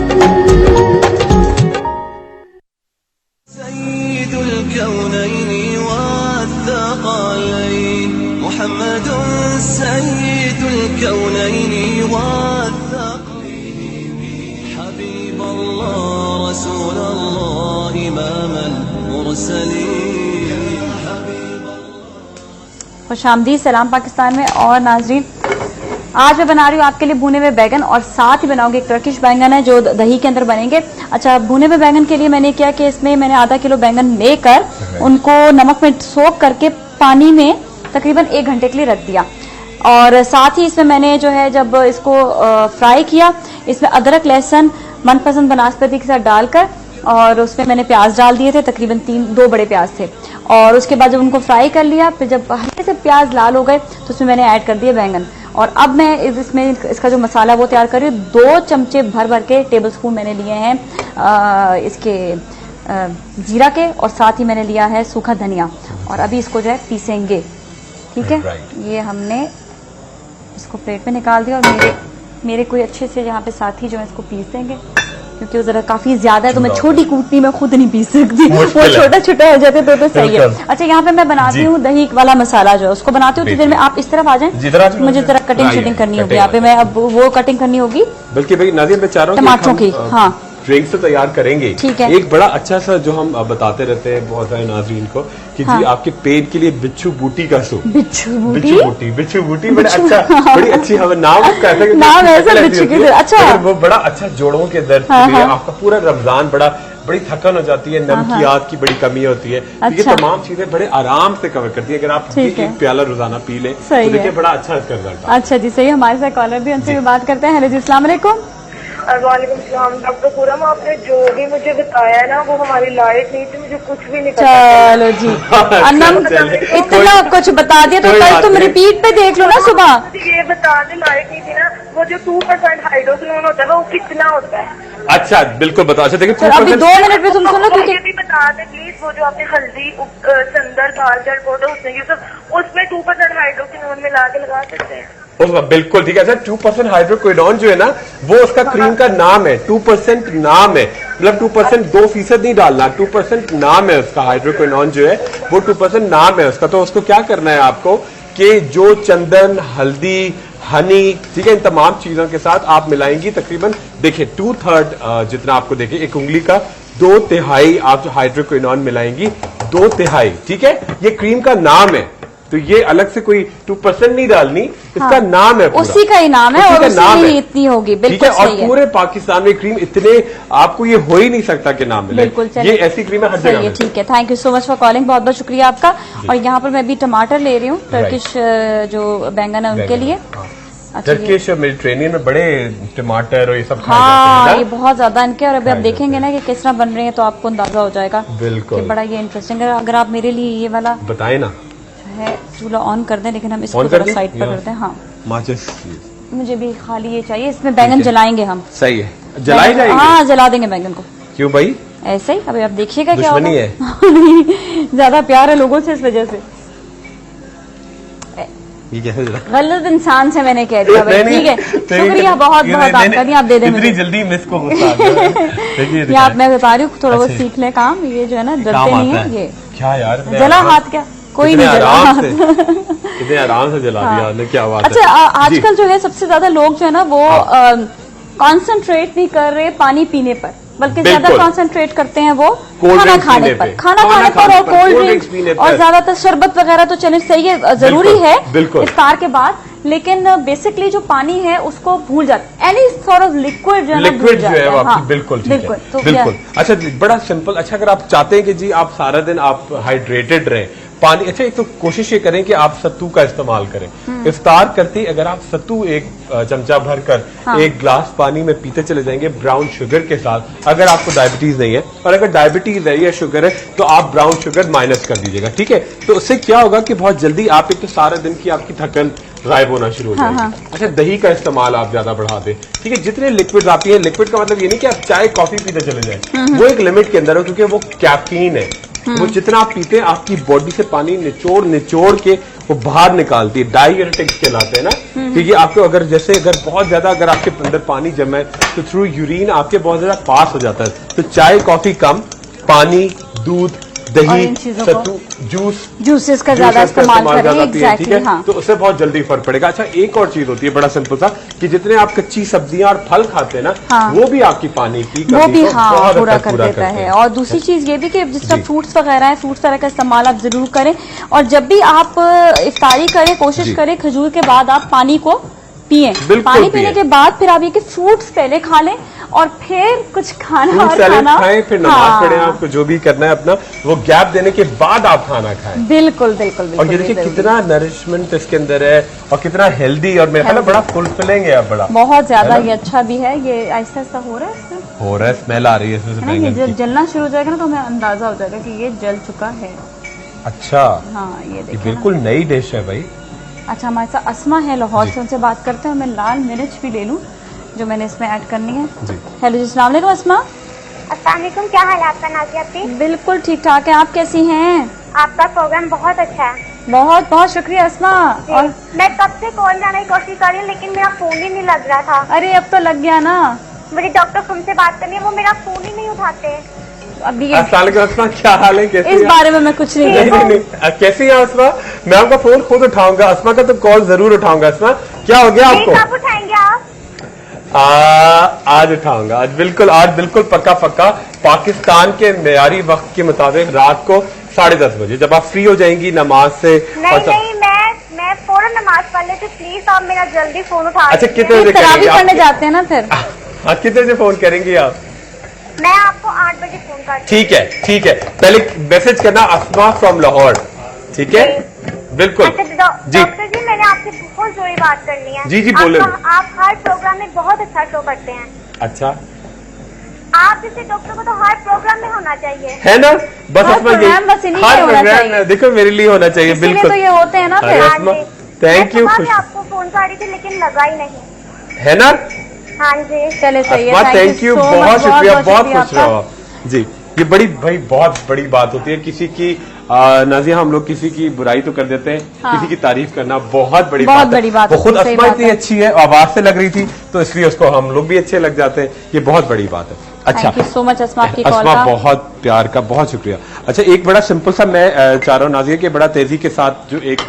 सय्यिदुल कौनैनि वत्थक़लैन, मुहम्मदुन सय्यिदुल कौनैनि वत्थक़लैन, हबीबल्लाह रसूलल्लाह इमामल मुरसलीन। खुशामदीद सलाम पाकिस्तान में। और नाजरीन, आज मैं बना रही हूँ आपके लिए भुने हुए बैगन, और साथ ही बनाऊंगी एक टर्किश बैंगन है जो दही के अंदर बनेंगे। अच्छा, भुने हुए बैगन के लिए मैंने किया कि इसमें मैंने आधा किलो बैंगन लेकर उनको नमक में सोख करके पानी में तकरीबन 1 घंटे के लिए रख दिया। और साथ ही इसमें मैंने जो है जब इसको फ्राई किया, इसमें अदरक लहसुन मनपसंद बनास्पति के साथ डालकर, और उसमें मैंने प्याज डाल दिए थे, तकरीबन 2 बड़े प्याज थे। और उसके बाद जब उनको फ्राई कर लिया, फिर जब हल्के से प्याज लाल हो गए तो उसमें मैंने ऐड कर दिए बैंगन। और अब मैं इसमें इसका जो मसाला वो तैयार कर रही हूँ। 2 चमचे भर के टेबल स्पून मैंने लिए हैं इसके जीरा के, और साथ ही मैंने लिया है सूखा धनिया। और अभी इसको जो है पीसेंगे, ठीक है। ये हमने इसको प्लेट में निकाल दिया, और मेरे कोई अच्छे से यहाँ पे साथी जो है इसको पीस देंगे, क्योंकि वो जरा काफी ज्यादा है तो मैं छोटी कूटनी में खुद नहीं पीस सकती, वो छोटा छोटा हो जाते तो सही है। अच्छा, यहाँ पे मैं बनाती हूँ दही वाला मसाला जो है उसको बनाती हूँ। तो देर में आप इस तरफ आ जाएं, मुझे जरा कटिंग शटिंग करनी होगी यहाँ पे। मैं अब वो कटिंग करनी होगी, बल्कि भाई नाज़िम मैं चाह रहा हूँ टमाटरों की। हाँ, ड्रिंक्स तो तैयार करेंगे। ठीक है। एक बड़ा अच्छा सा जो हम बताते रहते हैं बहुत सारे नाज़रीन को कि जी आपके पेट के लिए बिच्छू बूटी का सूप। बिच्छू बूटी बड़ा अच्छा, बड़ी अच्छी हमें नाम कहते हैं, नाम ऐसा बिच्छू की। अच्छा, वो बड़ा अच्छा जोड़ों के दर्द के लिए। आपका पूरा रमजान बड़ी थकन हो जाती है, नमकियात की बड़ी कमी होती है। ये तमाम चीजें बड़े आराम से कवर करती है। अगर आप एक प्याला रोजाना पी लें तो देखिए बड़ा अच्छा इसका रिजल्ट। अच्छा जी, सही। हमारे साथ कॉलर भी, उनसे भी बात करते हैं। हेलो जी, अस्सलाम वालेकुम। वालेकुम सलाम डॉक्टर खुरम, आपने जो भी मुझे बताया ना वो हमारी लाइट नहीं थी, मुझे कुछ भी नहीं पता। चलो जी अनम इतना कुछ बता दिया तो कल तुम रिपीट पे देख लो ना सुबह। ये बता दे लाइट नहीं थी ना, वो जो 2% हाइड्रोक्लोन होता है वो कितना होता है? अच्छा बिल्कुल बताओ। अच्छा देखिए अभी 2 मिनट में तुम सुनो क्योंकि ये भी बता दे प्लीज, वो जो आपने हल्दी संदर दाल जड़ पाउडर उसमें ये सब उसमें 2% हाइड्रोक्लोन मिला के लगा सकते हैं? बिल्कुल ठीक है। अच्छा 2% हाइड्रोक्विनोन जो है ना वो उसका क्रीम का नाम है, 2% नाम है, मतलब 2% 2% नहीं डालना, 2% नाम है उसका। हाइड्रोक्विनोन जो है वो 2% नाम है उसका। तो उसको क्या करना है आपको कि जो चंदन, हल्दी, हनी, ठीक है, इन तमाम चीजों के साथ आप मिलाएंगी। तकरीबन देखिए 2/3 जितना आपको देखिए एक उंगली का 2/3 आप जो हाइड्रोक्विनोन मिलाएंगी, 2/3, ठीक है। ये क्रीम का नाम है, तो ये अलग से कोई 2% नहीं डालनी, इसका नाम है पूरा, उसी का ही नाम है और उसी में इतनी होगी। बिल्कुल और पूरे पाकिस्तान में क्रीम इतने आपको ये हो ही नहीं सकता कि नाम मिले। बिल्कुल ये ऐसी क्रीम है हर जगह में। ठीक है, thank you so much for calling, बहुत बहुत शुक्रिया आपका। और यहाँ पर मैं भी टमाटर ले रही हूँ, टर्किश जो बैंगन है उनके लिए। टर्किश मेडिटेरेनियन में बड़े टमाटर और ये सब खाए हाँ जाते हैं, ये बहुत ज्यादा इनके, और अभी आप देखेंगे ना कि किस तरह बन रहे हैं तो आपको अंदाजा हो जाएगा। बिल्कुल बड़ा ये इंटरेस्टिंग है। अगर आप मेरे लिए ये वाला बताए ना है चूल्हा ऑन कर दें, लेकिन हम इसको थोड़ा साइड पर करते हैं। हाँ माचिस मुझे भी खाली ये चाहिए, इसमें बैंगन जलाएंगे हम। सही है, जलाए जाएंगे? हाँ जला देंगे बैंगन को। क्यों भाई? ऐसे ही, अभी आप देखिएगा क्या दुश्मनी है। ज्यादा प्यार है लोगों से इस वजह से। ये कैसे गलत इंसान से मैंने कह दिया भाई। ठीक है, शुक्रिया बहुत बहुत आपका। नहीं आप दे दें इतनी जल्दी मिस को गुस्सा आ गया। ये आप मैं बता रही हूँ थोड़ा बहुत सीख ले काम, ये जो है ना डरते नहीं है ये। क्या यार जला हाथ, क्या कोई नहीं जला हाथ। इतने आराम से जला दिया आपने, क्या बात है। अच्छा आजकल जो है सबसे ज्यादा लोग जो है ना वो कॉन्सेंट्रेट नहीं कर रहे पानी पीने पर, बल्कि ज्यादा कॉन्सेंट्रेट करते हैं वो खाना खाने पर और कोल्ड ड्रिंक्स और ज्यादातर शरबत वगैरह तो चले सही है, जरूरी है इफ्तार के बाद, लेकिन बेसिकली जो पानी है उसको भूल जाते। एनी सॉर्ट ऑफ लिक्विड जो है वो आपकी बिल्कुल बिल्कुल। अच्छा बड़ा सिंपल। अच्छा अगर आप चाहते हैं कि जी आप सारा दिन आप हाइड्रेटेड रहें, पानी, अच्छा एक तो कोशिश ये करें कि आप सत्तू का इस्तेमाल करें। इफ्तार करते ही अगर आप सत्तू एक चमचा भरकर एक गिलास पानी में पीते चले जाएंगे ब्राउन शुगर के साथ, अगर आपको डायबिटीज नहीं है, और अगर डायबिटीज है या शुगर है तो आप ब्राउन शुगर माइनस कर दीजिएगा, ठीक है। तो उससे क्या होगा कि बहुत जल्दी आप एक तो सारा दिन की आपकी थकन गायब होना शुरू हो जाएगी। अच्छा दही का इस्तेमाल आप ज्यादा बढ़ा दें, ठीक है। जितने लिक्विड आती है, लिक्विड का मतलब ये नहीं कि आप चाय कॉफी पीते चले जाएं, वो एक लिमिट के अंदर हो, क्योंकि वो कैफीन है। वो जितना आप पीते हैं आपकी बॉडी से पानी निचोड़ के वो बाहर निकालती है, डाययूरेटिक्स कहलाते हैं ना। क्योंकि आपको अगर बहुत ज्यादा अगर आपके अंदर पानी जमे तो थ्रू यूरिन आपके बहुत ज्यादा पास हो जाता है। तो चाय कॉफी कम, पानी, दूध, दही, सत्तू, जूसेस का ज्यादा इस्तेमाल करें, ठीक है। तो उससे बहुत जल्दी फर्क पड़ेगा। अच्छा एक और चीज होती है बड़ा सिंपल सा, कि जितने आप कच्ची सब्जियां और फल खाते हैं ना वो भी आपकी पानी की वो भी पूरा कर देता है। और दूसरी चीज ये भी कि जिस तरह फ्रूट्स वगैरह है, फ्रूट्स वगैरह का इस्तेमाल आप जरूर करें, और जब भी आप इफ्तारी करें कोशिश करें खजूर के बाद आप पानी को पिए। पानी पीने के बाद फिर आप ये कि फ्रूट्स पहले खा लें और फिर कुछ खाना और खाना खाएं, फिर नमाज पढ़ें, आपको जो भी करना है अपना वो गैप देने के बाद आप खाना खाएं। बिल्कुल बिल्कुल। और ये देखिए कितना नरिशमेंट इसके अंदर है और कितना हेल्दी, और मेरे ख्याल में बड़ा फुलफिलिंग है। अब बड़ा बहुत ज्यादा ये अच्छा भी है। ये ऐसा ऐसा हो रहा है, स्मेल आ रही है इसमें से। जब जलना शुरू हो जाएगा ना तो हमें अंदाजा हो जाएगा कि ये जल चुका है। अच्छा हाँ ये देखिए बिल्कुल नई डिश है भाई। अच्छा हमारे साथ अस्मा है लाहौर से, उनसे बात करते हैं। मैं लाल मिर्च भी ले लूं जो मैंने इसमें ऐड करनी है। हेलो जी, अस्सलाम वालेकुम अस्मा। अस्सलाम वालेकुम, क्या हाल है आपका नाज़िया आपकी? बिल्कुल ठीक ठाक है, आप कैसी हैं? आपका प्रोग्राम बहुत अच्छा है। बहुत बहुत शुक्रिया अस्मा। और मैं कब से कॉल लगाने की कोशिश कर रही हूँ लेकिन मेरा फोन ही नहीं लग रहा था। अरे अब तो लग गया ना। मुझे डॉक्टर तुमसे बात करनी है, वो मेरा फोन ही नहीं उठाते। अभी अस्मा क्या हाल है, कैसी इस बारे में मैं कुछ नहीं कैसी है अस्मा? मैं आपका फोन खुद उठाऊंगा अस्मा का, तो कॉल जरूर उठाऊंगा। अस्मा क्या हो गया आपको? कब उठाएंगे आप? आज उठाऊंगा, आज बिल्कुल पक्का पाकिस्तान के मेयारी वक्त के मुताबिक रात को 10:30 बजे जब आप फ्री हो जाएंगी नमाज से। नहीं मैं फौरन नमाज पढ़ लेती, प्लीज आप मेरा जल्दी फोन उठा। अच्छा कितने बजे पढ़ने जाते हैं ना फिर? आज कितने बजे फोन करेंगी आप? मैं आपको 8 बजे फोन करती हूँ। ठीक है पहले मैसेज करना अस्मा फ्रॉम लाहौर, ठीक है? बिल्कुल। अच्छा डॉक्टर जी मैंने आपसे बहुत जरूरी बात करनी है। जी बोले। आप हर प्रोग्राम में बहुत अच्छा शो करते हैं। अच्छा, आप जैसे डॉक्टर को तो हर प्रोग्राम में होना चाहिए, है ना? बस हर प्रोग्राम बस इन्हीं के होना चाहिए। देखो मेरे लिए होना चाहिए, इसीलिए बिल्कुल। तो ये होते हैं ना फिर। Thank you. मैं आपको फोन कर रही थी लेकिन लगा ही नहीं, है ना? हाँ जी, चले सही है। थैंक यू, बहुत शुक्रिया, बहुत खुश आपका। रहो जी। ये बड़ी भाई बहुत बड़ी बात होती है किसी की नाजिया, हम लोग किसी की बुराई तो कर देते हैं, किसी की तारीफ करना बहुत बड़ी बात है। वो खुद अस्मा इतनी अच्छी है, आवाज से लग रही थी तो इसलिए उसको हम लोग भी अच्छे लग जाते हैं, ये बहुत बड़ी बात है। अच्छा, थैंक यू सो मच अस्मा की कॉल अस्मा, का। बहुत प्यार का, बहुत शुक्रिया। अच्छा, एक बड़ा सिंपल सा मैं चाह रहा हूँ नाजिया के बड़ा तेजी के साथ जो एक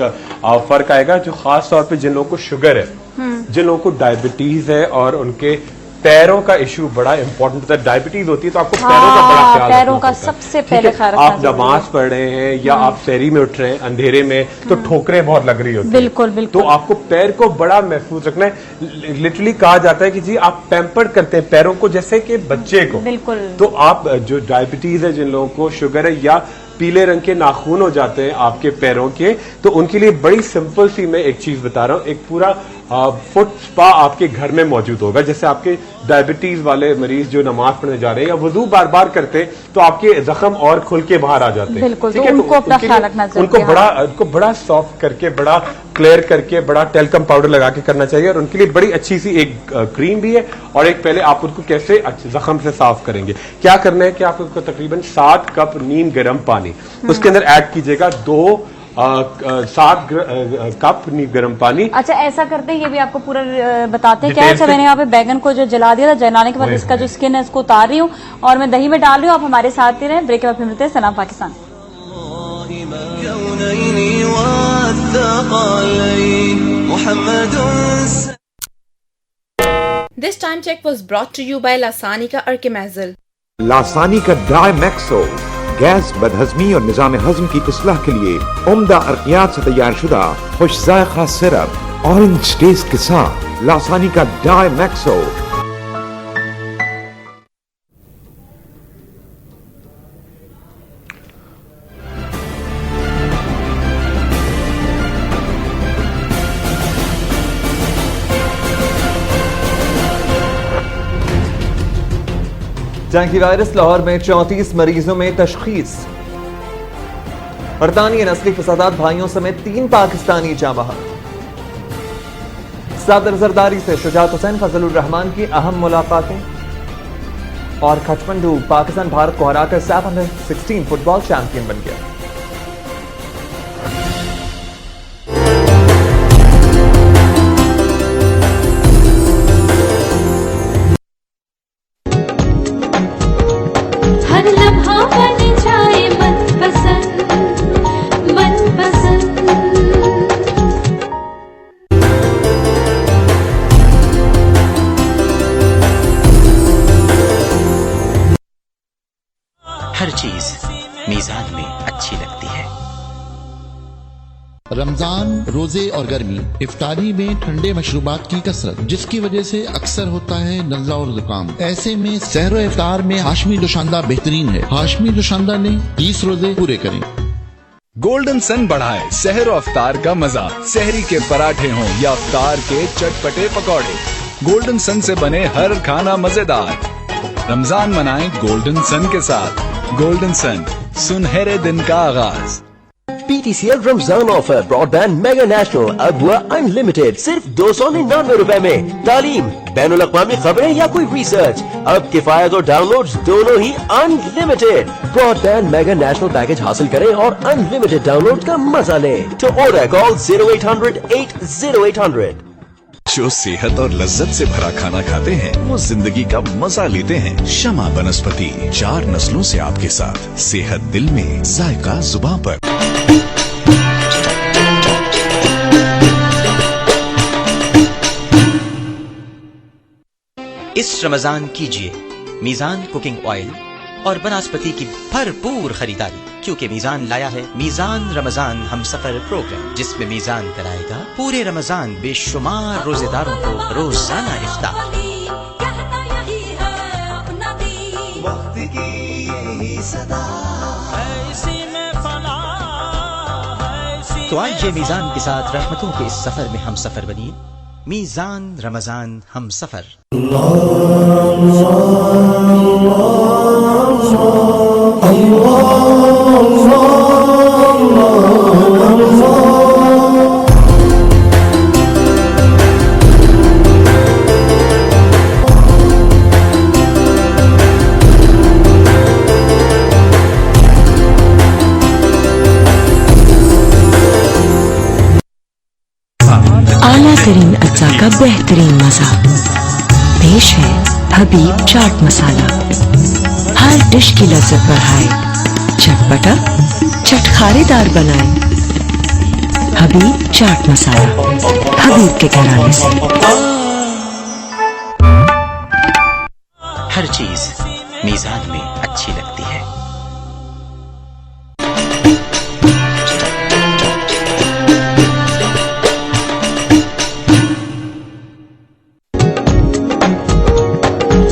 फर्क आएगा, जो खास तौर पे जिन लोगों को शुगर है, जिन लोगों को डायबिटीज है और उनके पैरों का इशू बड़ा इंपॉर्टेंट होता है। डायबिटीज होती है तो आपको पैरों का बड़ा ख्याल पैरों का सबसे पहले ख्याल रखना। आप नमाज पढ़ रहे हैं या आप सहरी में उठ रहे हैं अंधेरे में, तो ठोकरें बहुत लग रही होती है, बिल्कुल बिल्कुल, तो आपको पैर को बड़ा महफूज रखना है। लिटरली कहा जाता है कि जी आप पैम्पर्ड करते हैं पैरों को जैसे कि बच्चे को, बिल्कुल। तो आप जो डायबिटीज है, जिन लोगों को शुगर है या पीले रंग के नाखून हो जाते हैं आपके पैरों के, तो उनके लिए बड़ी सिंपल सी मैं एक चीज बता रहा हूं। एक पूरा फुट स्पा आपके घर में मौजूद होगा। जैसे आपके डायबिटीज वाले मरीज जो नमाज पढ़ने जा रहे हैं या वुजू बार बार करते हैं तो आपके जख्म और खुल के बाहर आ जाते हैं, बिल्कुल, तो उनको अपना ख्याल रखना चाहिए। उनको बड़ा सॉफ्ट करके, बड़ा क्लियर करके, बड़ा टेल्कम पाउडर लगा के करना चाहिए। और उनके लिए बड़ी अच्छी सी एक क्रीम भी है। और एक पहले आप उनको कैसे जख्म से साफ करेंगे, क्या करना है कि आप उनको तकरीबन 7 कप नीम गर्म पानी, उसके अंदर ऐड कीजिएगा 7 कप नीम गर्म पानी। अच्छा, ऐसा करते हैं, ये भी आपको पूरा बताते हैं क्या। अच्छा, मैंने यहाँ पे बैगन को जो जला दिया था, जलाने के बाद इसका जो स्किन है उसको उतार रही हूँ और मैं दही में डाल रही हूँ। आप हमारे साथ ही रहें, ब्रेक के बाद फिर मिलते हैं। सलाम Pakistan. This time check was brought to you by Lasanica Archimazil. लासानी का डाइमैक्सो गैस, बदहजमी और निजाम हजम की इस्लाह के लिए उम्दा अर्कियात से तैयार शुदा खुश जायका सिरप ऑरेंज टेस्ट के साथ लासानी का डाइमैक्सो। डेंगू वायरस लाहौर में 34 मरीजों में तशखीस। बरतानिया नस्ली फसादात भाइयों समेत 3 पाकिस्तानी जाँ बहक। सदर जरदारी से शुजात हुसैन फजलुर रहमान की अहम मुलाकातें। और खचमंडू पाकिस्तान भारत को हराकर सैफ अंडर 16 फुटबॉल चैंपियन बन गया। हर लम्हा बन जाए मनपसंद मनपसंद। हर चीज मीजान में अच्छी लगती है। रमजान, रोजे और गर्मी, इफ्तारी में ठंडे मशरूबात की कसरत, जिसकी वजह से अक्सर होता है नज़ला और जुकाम। ऐसे में सहरो इफ्तार में हाशमी दुशानदा बेहतरीन है। हाशमी दुशानदा ने 30 रोजे पूरे करें। गोल्डन सन बढ़ाए सहरो अफ्तार का मजा। सहरी के पराठे हों या अफ्तार के चटपटे पकौड़े, गोल्डन सन से बने हर खाना मजेदार। रमजान मनाएं गोल्डन सन के साथ। गोल्डन सन, सुनहरे दिन का आगाज। PTCL Ramzan offer broadband mega national अब हुआ अनलिमिटेड सिर्फ 299 रुपए में। तालीम, बैनुल अक़वामी खबरें या कोई रिसर्च, अब किफायत और डाउनलोड्स दोनों ही unlimited. Broadband mega national package हासिल करें और अनलिमिटेड डाउनलोड का मजा लें। To order call 0800 80800। जो सेहत और लज्जत से भरा खाना खाते हैं वो जिंदगी का मजा लेते हैं। शमा बनस्पति 4 नस्लों से आपके साथ। सेहत दिल में, जायका जुबान पर। इस रमजान कीजिए मीजान कुकिंग ऑयल और बनस्पति की भरपूर खरीदारी, क्योंकि मीजान लाया है मीजान रमजान हम सफर प्रोग्राम, जिसमें मीजान कराएगा पूरे रमजान बेशुमार रोजेदारों को रोजाना इफ्तार। तो आइए मीजान के साथ रहमतों के इस सफर में हम सफर बनिए। मीजान रमजान हम सफर। आला तरीन अज्जा का बेहतरीन मजा पेश है हबीब चाट मसाला। हर डिश की लज्जत बढ़ाए, चटपटा चटखारेदार बनाए। हबीब चाट मसाला, हबीब के घराने से। हर चीज मीजान में अच्छी लगती है।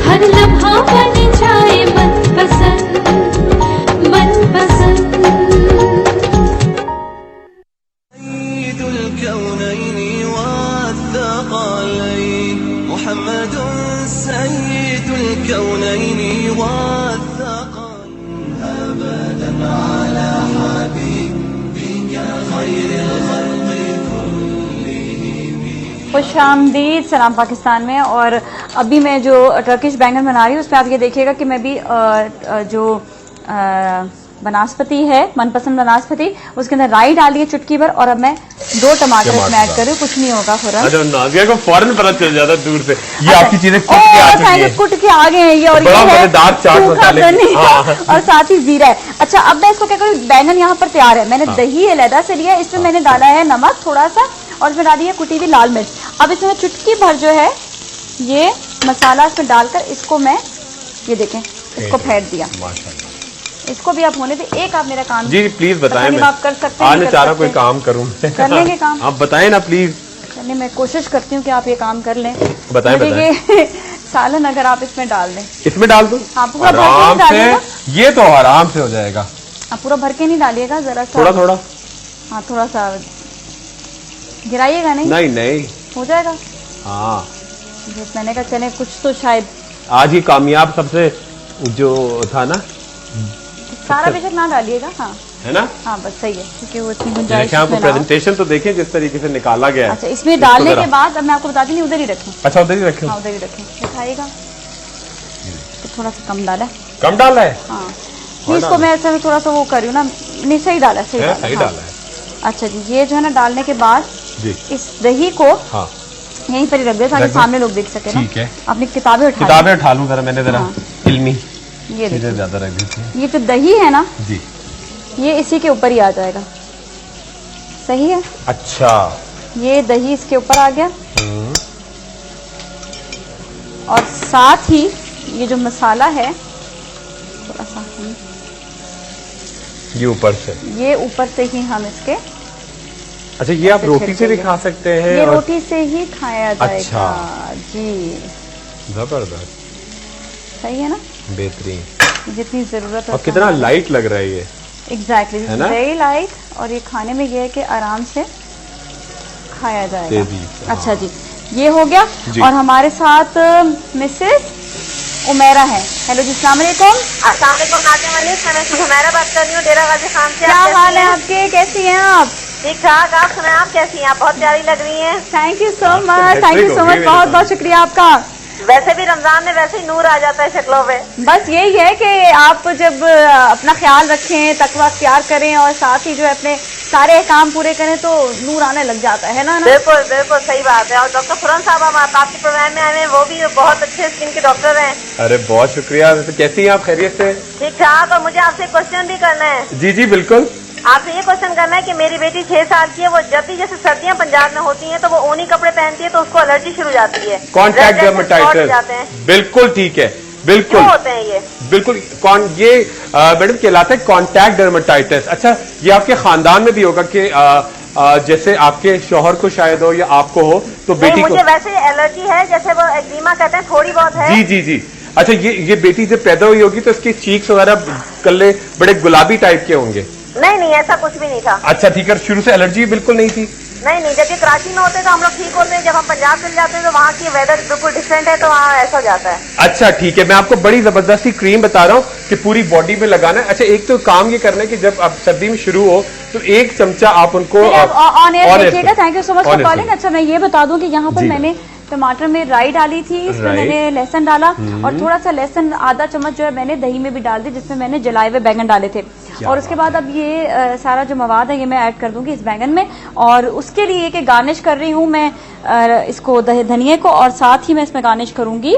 हर लम्हा बन जाए मन पसंद, मन पसंद। सय्यिदुल कौनैनि वत्थक़लैन मुहम्मदुन सय्यिदुल कौनैनि वत्थक़लैन अबदन अला हबीबिका खैरिल खल्क़ि कुल्लिहिम। खुशामदीद सलाम पाकिस्तान में। और अभी मैं जो टर्किश बैंगन बना रही हूँ उसमें आप ये देखिएगा कि मैं भी जो बनास्पति है, मनपसंद बनास्पति, उसके अंदर राई डाली है चुटकी भर, और अब मैं 2 टमाटर इसमें ऐड कर रही हूँ। कुछ नहीं होगा खुरम। अच्छा, नाज़िया को फौरन पता चल जाता दूर से ये आपकी चीजें कुट के आ चुकी हैं। कुट के आ गए हैं ये, और बड़ा ये है मजेदार चाट मसाले और साथ ही जीरा है। अच्छा, अब मैं इसको क्या करूँ, बैंगन यहाँ पर तैयार है, मैंने दही अलहदा से लिया, इसमें मैंने डाला है नमक थोड़ा सा, और इसमें डाली है कुटी हुई लाल मिर्च। अब इसमें चुटकी भर जो है ये मसाला इसमें डालकर इसको मैं, ये देखें, इसको फेंट दिया। इसको भी आप होने दे। एक आप मेरा काम जी प्लीज बताएं, मैं आप कर सकते हैं, आज चाह रहा कोई काम करूं। कर लेंगे काम, आप बताएं ना प्लीज। करने मैं कोशिश करती हूँ कि आप ये काम कर लें। बताएं बताएं। ये सालन अगर आप इसमें डाल दें, इसमें डाल दूं? हाँ, पूरा भर के आराम नहीं डालिएगा। से, ये तो आराम से हो जाएगा। आप पूरा भर के नहीं डालिएगा, जरा सा थोड़ा थोड़ा। हाँ, थोड़ा सा गिराइएगा नहीं। नहीं नहीं, हो जाएगा। हाँ, मैंने कहा चले कुछ तो शायद आज ही कामयाब सबसे जो था ना, सारा बेशक ना डालिएगा। हाँ है ना, हाँ बस सही है, क्योंकि वो इतनी गुंजाइश आपको इसमें ना हो। प्रेजेंटेशन तो देखें जिस तरीके से निकाला गया है। अच्छा, इसमें डालने के बाद अब मैं आपको बताती नहीं, उधर ही रखें। अच्छा, उधर ही रखें। हाँ, उधर ही रखें, दिखाइएगा। तो थोड़ा सा कम डाला है। कम डाला है? हाँ, इसको मैं ऐसा थोड़ा सा वो कर रही हूँ ना, नहीं सही डाला है, सही डाला सही डाला है। अच्छा जी, ये जो है ना डालने के बाद जी इस दही को हाँ यहीं पर ही रख दे ताकि सामने लोग देख सके ना। ठीक है, अपनी किताबें उठा लूं जरा, मैंने जरा इल्मी ये चीजें ज्यादा रख दी थी। ये जो दही है ना जी, ये इसी के ऊपर ही आ जाएगा। सही है? अच्छा, ये दही इसके ऊपर आ गया, और साथ ही ये जो मसाला है थोड़ा सा ये ऊपर से, ये ऊपर से ही हम इसके। अच्छा, ये आप रोटी से भी खा सकते हैं? ये रोटी से ही खाया जाएगा। अच्छा जी, जबरदस्त, सही है ना, बेहतरीन, जितनी जरूरत है। और कितना लाइट लग रहा है ये। एग्जैक्टली, है ना, वेरी लाइट, और ये खाने में ये है कि आराम से खाया जाएगा। अच्छा जी, ये हो गया। और हमारे साथ मिसेस उमेरा है। हेलो जी, अस्सलाम वालेकुम। अस्सलाम वालेकुम नाज़िया मलिक, मैं उमेरा बात कर रही हूँ, डेरा गाजी खान से। क्या हाल है आपके, कैसी हैं आप? ठीक ठाक, आप सुनाएं, आप कैसी हैं? आप बहुत प्यारी लग रही हैं। Thank you so much, thank you so much, बहुत बहुत शुक्रिया आपका। वैसे भी रमजान में वैसे ही नूर आ जाता है शक्लों पे। बस यही है कि आप जब अपना ख्याल रखें, तकवा अख्तियार करें, और साथ ही जो है अपने सारे काम पूरे करें तो नूर आने लग जाता है ना। बिल्कुल बिल्कुल सही बात है। और डॉक्टर खुरम साहब हम आपके प्रोग्राम में आए हैं, वो भी बहुत अच्छे स्किन के डॉक्टर हैं। अरे बहुत शुक्रिया। तो कैसी हैं आप, खैरियत से? ठीक ठाक। और मुझे आपसे क्वेश्चन भी करना है। जी जी बिल्कुल। आपसे ये क्वेश्चन करना है कि मेरी बेटी 6 साल की है, वो जब भी जैसे सर्दियां पंजाब में होती हैं तो वो ऊनी कपड़े पहनती है तो उसको एलर्जी शुरू हो जाती है, कॉन्टैक्ट डर्मेटाइटिस। बिल्कुल ठीक है, बिल्कुल होते हैं ये, बिल्कुल ये मैडम कहलाता है कॉन्टैक्ट डर्मेटाइटिस। अच्छा, ये आपके खानदान में भी होगा कि जैसे आपके शौहर को शायद हो या आपको हो, तो बेटी को? मुझे वैसे एलर्जी है, जैसे वो एक्जिमा कहते हैं, थोड़ी बहुत है। जी जी जी। अच्छा, ये बेटी जब पैदा हुई होगी तो इसके चीक्स वगैरह कल्ले बड़े गुलाबी टाइप के होंगे? नहीं नहीं, ऐसा कुछ भी नहीं था। अच्छा ठीक है, शुरू से एलर्जी बिल्कुल नहीं थी? नहीं, जब ये कराची में होते हैं तो हम लोग ठीक होते हैं, जब हम पंजाब चले जाते हैं तो वहाँ की वेदर बिल्कुल डिफरेंट है, तो वहाँ ऐसा हो जाता है। अच्छा ठीक है, मैं आपको बड़ी जबरदस्ती क्रीम बता रहा हूँ कि पूरी बॉडी में लगाना है। अच्छा एक तो काम ये करना है कि जब अब सर्दी में शुरू हो तो 1 चमचा आप उनको ऑन एयर देखिएगा। Thank you so much for calling. अच्छा मैं ये बता दूं कि यहाँ पर मैंने टमाटर में राई डाली थी, इसमें मैंने लहसुन डाला और थोड़ा सा लहसुन आधा चम्मच जो है मैंने दही में भी डाल दी, जिसमें मैंने जलाए हुए बैंगन डाले थे। और उसके बाद अब ये सारा जो मवाद है ये मैं ऐड कर दूंगी इस बैंगन में, और उसके लिए कि गार्निश कर रही हूँ मैं इसको धनिया को, और साथ ही मैं इसमें गार्निश करूंगी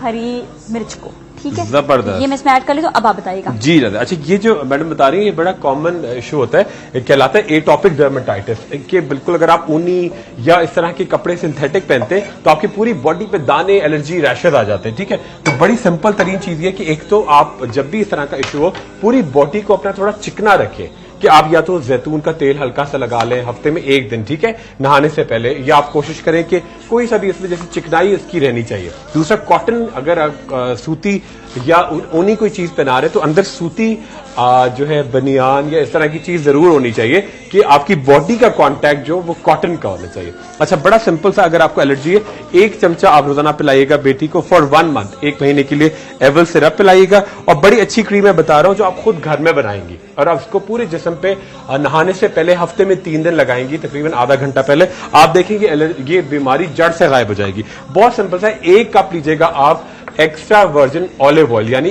हरी मिर्च को। ठीक है, जबरदस्त। ये मैं इसमें ऐड कर ली, तो अब आप बताइएगा। जी दादा। अच्छा ये जो मैडम बता रही है ये बड़ा कॉमन इशू होता है, कहलाता है एटॉपिक डर्मेटाइटिस, कि बिल्कुल अगर आप ऊनी या इस तरह के कपड़े सिंथेटिक पहनते हैं तो आपकी पूरी बॉडी पे दाने, एलर्जी, रैशेज आ जाते हैं। ठीक है, तो बड़ी सिंपल तरीन चीज ये कि एक तो आप जब भी इस तरह का इशू हो पूरी बॉडी को अपना थोड़ा चिकना रखें, कि आप या तो जैतून का तेल हल्का सा लगा लें हफ्ते में 1 दिन, ठीक है, नहाने से पहले, या आप कोशिश करें कि कोई सा भी इसमें जैसे चिकनाई इसकी रहनी चाहिए। दूसरा कॉटन, अगर आप सूती या ऊनी कोई चीज पहना रहे तो अंदर सूती जो है बनियान या इस तरह की चीज जरूर होनी चाहिए कि आपकी बॉडी का कांटेक्ट जो वो कॉटन का होना चाहिए। अच्छा बड़ा सिंपल सा, अगर आपको एलर्जी है 1 चमचा आप रोजाना पिलाइएगा बेटी को फॉर 1 मंथ, 1 महीने के लिए एवल सिरप पिलाइएगा। और बड़ी अच्छी क्रीम मैं बता रहा हूं जो आप खुद घर में बनाएंगी, और आप उसको पूरे जिस्म पे नहाने से पहले हफ्ते में 3 दिन लगाएंगी, तकरीबन आधा घंटा पहले, आप देखेंगे ये बीमारी जड़ से गायब हो जाएगी। बहुत सिंपल सा, 1 कप लीजिएगा आप एक्स्ट्रा वर्जिन ऑलिव ऑयल, यानी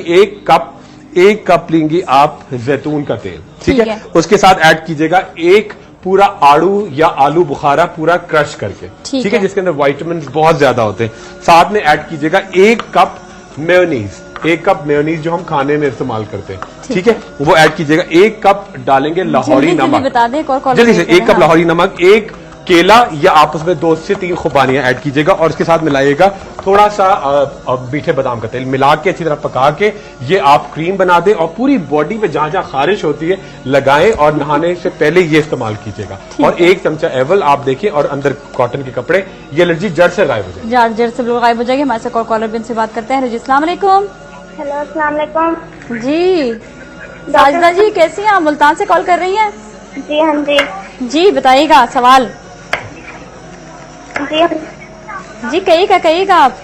1 कप लेंगी आप जैतून का तेल, ठीक है। उसके साथ ऐड कीजिएगा 1 पूरा आड़ू या आलू बुखारा पूरा क्रश करके, ठीक है, जिसके अंदर विटामिन बहुत ज्यादा होते हैं। साथ में ऐड कीजिएगा 1 कप मेयोनीज, 1 कप मेयोनीज जो हम खाने में इस्तेमाल करते हैं, ठीक है, वो ऐड कीजिएगा। 1 कप डालेंगे लाहौरी नमक, जल्दी से 1 कप लाहौरी नमक, 1 केला या आप उसमें 2 से 3 खुबानियां ऐड कीजिएगा, और उसके साथ मिलाइएगा थोड़ा सा मीठे बादाम का तेल, मिला के अच्छी तरह पका के ये आप क्रीम बना दें और पूरी बॉडी पे जहां जहां खारिश होती है लगाएं, और नहाने से पहले ये इस्तेमाल कीजिएगा। और 1 चमचा एवल आप देखिए, और अंदर कॉटन के कपड़े, ये एलर्जी जड़ से गायब हो जाएगी। जड़ से गायब हो जाएगी। हमारे साथ कॉलर भी इनसे बात करते हैं। जी अस्सलाम वालेकुम। हेलो अस्सलाम वालेकुम। जी साजिदा जी कैसी हैं आप? मुल्तान से कॉल कर रही हैं? जी हाँ जी। जी बताइएगा सवाल। जी कहिएगा आप।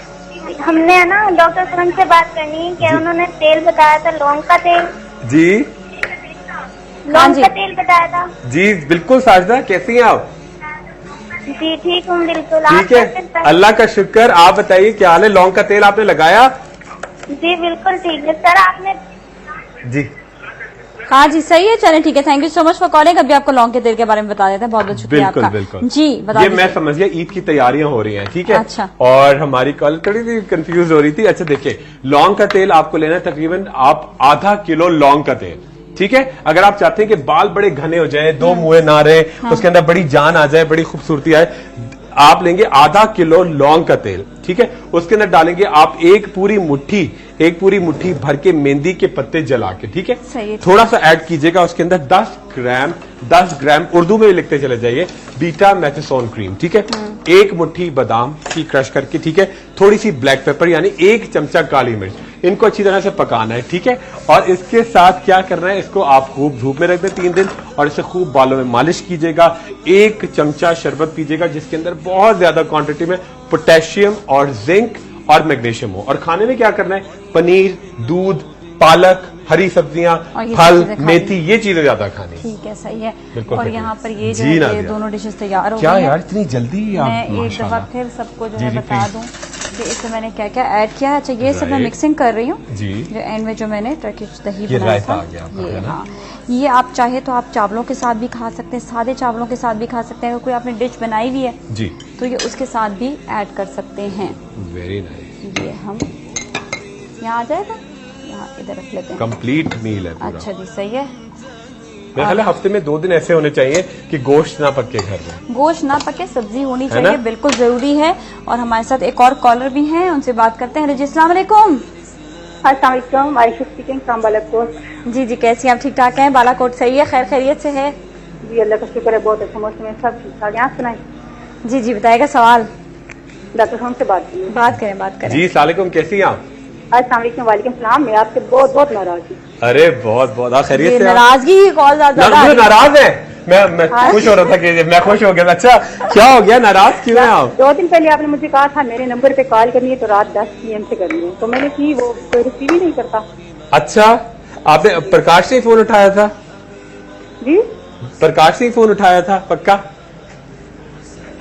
हमने है ना डॉक्टर सरम से बात करनी है कि उन्होंने तेल बताया था लौंग का तेल। जी लौंग का तेल बताया था। जी बिल्कुल साजिदा, कैसी हैं आप? जी ठीक हूँ बिल्कुल। ठीक है, अल्लाह का शुक्र। आप बताइए क्या हाल है? लौंग का तेल आपने लगाया? जी बिल्कुल ठीक है सर। आपने जी हाँ जी सही है, चलें ठीक है। Thank you so much for calling. अभी आपको लौंग के तेल के बारे में बता देते हैं। बहुत बहुत शुक्रिया आपका। बिल्कुल जी बता ये मैं समझ गया ईद की तैयारियां हो रही हैं, ठीक है। अच्छा। और हमारी कॉल थोड़ी सी कंफ्यूज हो रही थी। अच्छा देखिए, लौंग का तेल आपको लेना है तकरीबन आप आधा किलो लौंग का तेल, ठीक है। अगर आप चाहते हैं कि बाल बड़े घने हो जाए, 2 मुंह ना रहे, उसके अंदर बड़ी जान आ जाए, बड़ी खूबसूरती आए, आप लेंगे आधा किलो लौंग का तेल, ठीक है। उसके अंदर डालेंगे आप एक पूरी मुट्ठी भर के मेहंदी के पत्ते जला के, ठीक है। थोड़ा सा ऐड कीजिएगा उसके अंदर 10 ग्राम उर्दू में लिखते चले जाइए बीटा मैथेसोन क्रीम, ठीक है। 1 मुट्ठी बादाम की क्रश करके, ठीक है। थोड़ी सी ब्लैक पेपर यानी 1 चमचा काली मिर्च, इनको अच्छी तरह से पकाना है, ठीक है। और इसके साथ क्या करना है, इसको आप खूब धूप में रख दें 3 दिन, और इसे खूब बालों में मालिश कीजिएगा। 1 चमचा शरबत पीजिएगा जिसके अंदर बहुत ज्यादा क्वांटिटी में पोटेशियम और जिंक और मैग्नीशियम हो। और खाने में क्या करना है, पनीर, दूध, पालक, हरी सब्जियां, फल, मेथी, ये चीजें ज्यादा खानी। ठीक है सही है। बिल्कुल। और यहाँ पर ये जो है ये दोनों डिशेस तैयार हो गई हैं। क्या यार इतनी जल्दी मैं एक दफा फिर सबको जो है बता दूं कि इसमें मैंने क्या क्या ऐड किया है। अच्छा ये सब मैं मिक्सिंग कर रही हूँ। जो एंड में जो मैंने टर्किश दही बनाया था ये, हाँ ये आप चाहे तो आप चावलों के साथ भी खा सकते हैं, सादे चावलों के साथ भी खा सकते हैं। अगर कोई आपने डिश बनाई हुई है जी तो ये उसके साथ भी ऐड कर सकते हैं। Very nice. ये हम यहाँ आ जाएगा, यहाँ इधर रख लेते हैं। कंप्लीट मील है पूरा। अच्छा जी सही है। मेरे ख्याल है हफ्ते में 2 दिन ऐसे होने चाहिए कि गोश्त ना पके घर में, गोश्त ना पके, सब्जी होनी चाहिए, बिल्कुल जरूरी है। और हमारे साथ एक और कॉलर भी हैं, उनसे बात करते हैं। जी अस्सलाम वालेकुम। अस्सलाम वालेकुम, आयशा स्पीकिंग फ्रॉम बालाकोट। जी जी कैसी हैं आप? ठीक ठाक हैं? बालाकोट सही है, खैर खैरियत से है? जी अल्लाह का शुक्र है, बहुत अच्छा मौसम है, सब ठीक ठाक। यहाँ सुनाए। जी जी बताएगा सवाल। डॉक्टर साहब से बात करें। जी अस्सलाम वालेकुम, कैसी हैं आप? अस्सलाम वालेकुम। वालेकुम सलाम। मैं आपसे बहुत नाराज हूँ। अरे बहुत खैरियत से? नाराजगी की कॉल नाराज है? मैं खुश हो रहा था कि मैं खुश हो गया। अच्छा क्या हो गया, नाराज क्यों है आप? 2 दिन पहले आपने मुझे कहा था मेरे नंबर पे कॉल करनी है तो रात 10 PM से करनी है, तो मैंने की, वो कोई रिसीव ही नहीं करता। अच्छा आपने प्रकाश से ही फोन उठाया था? जी प्रकाश से ही फोन उठाया था पक्का?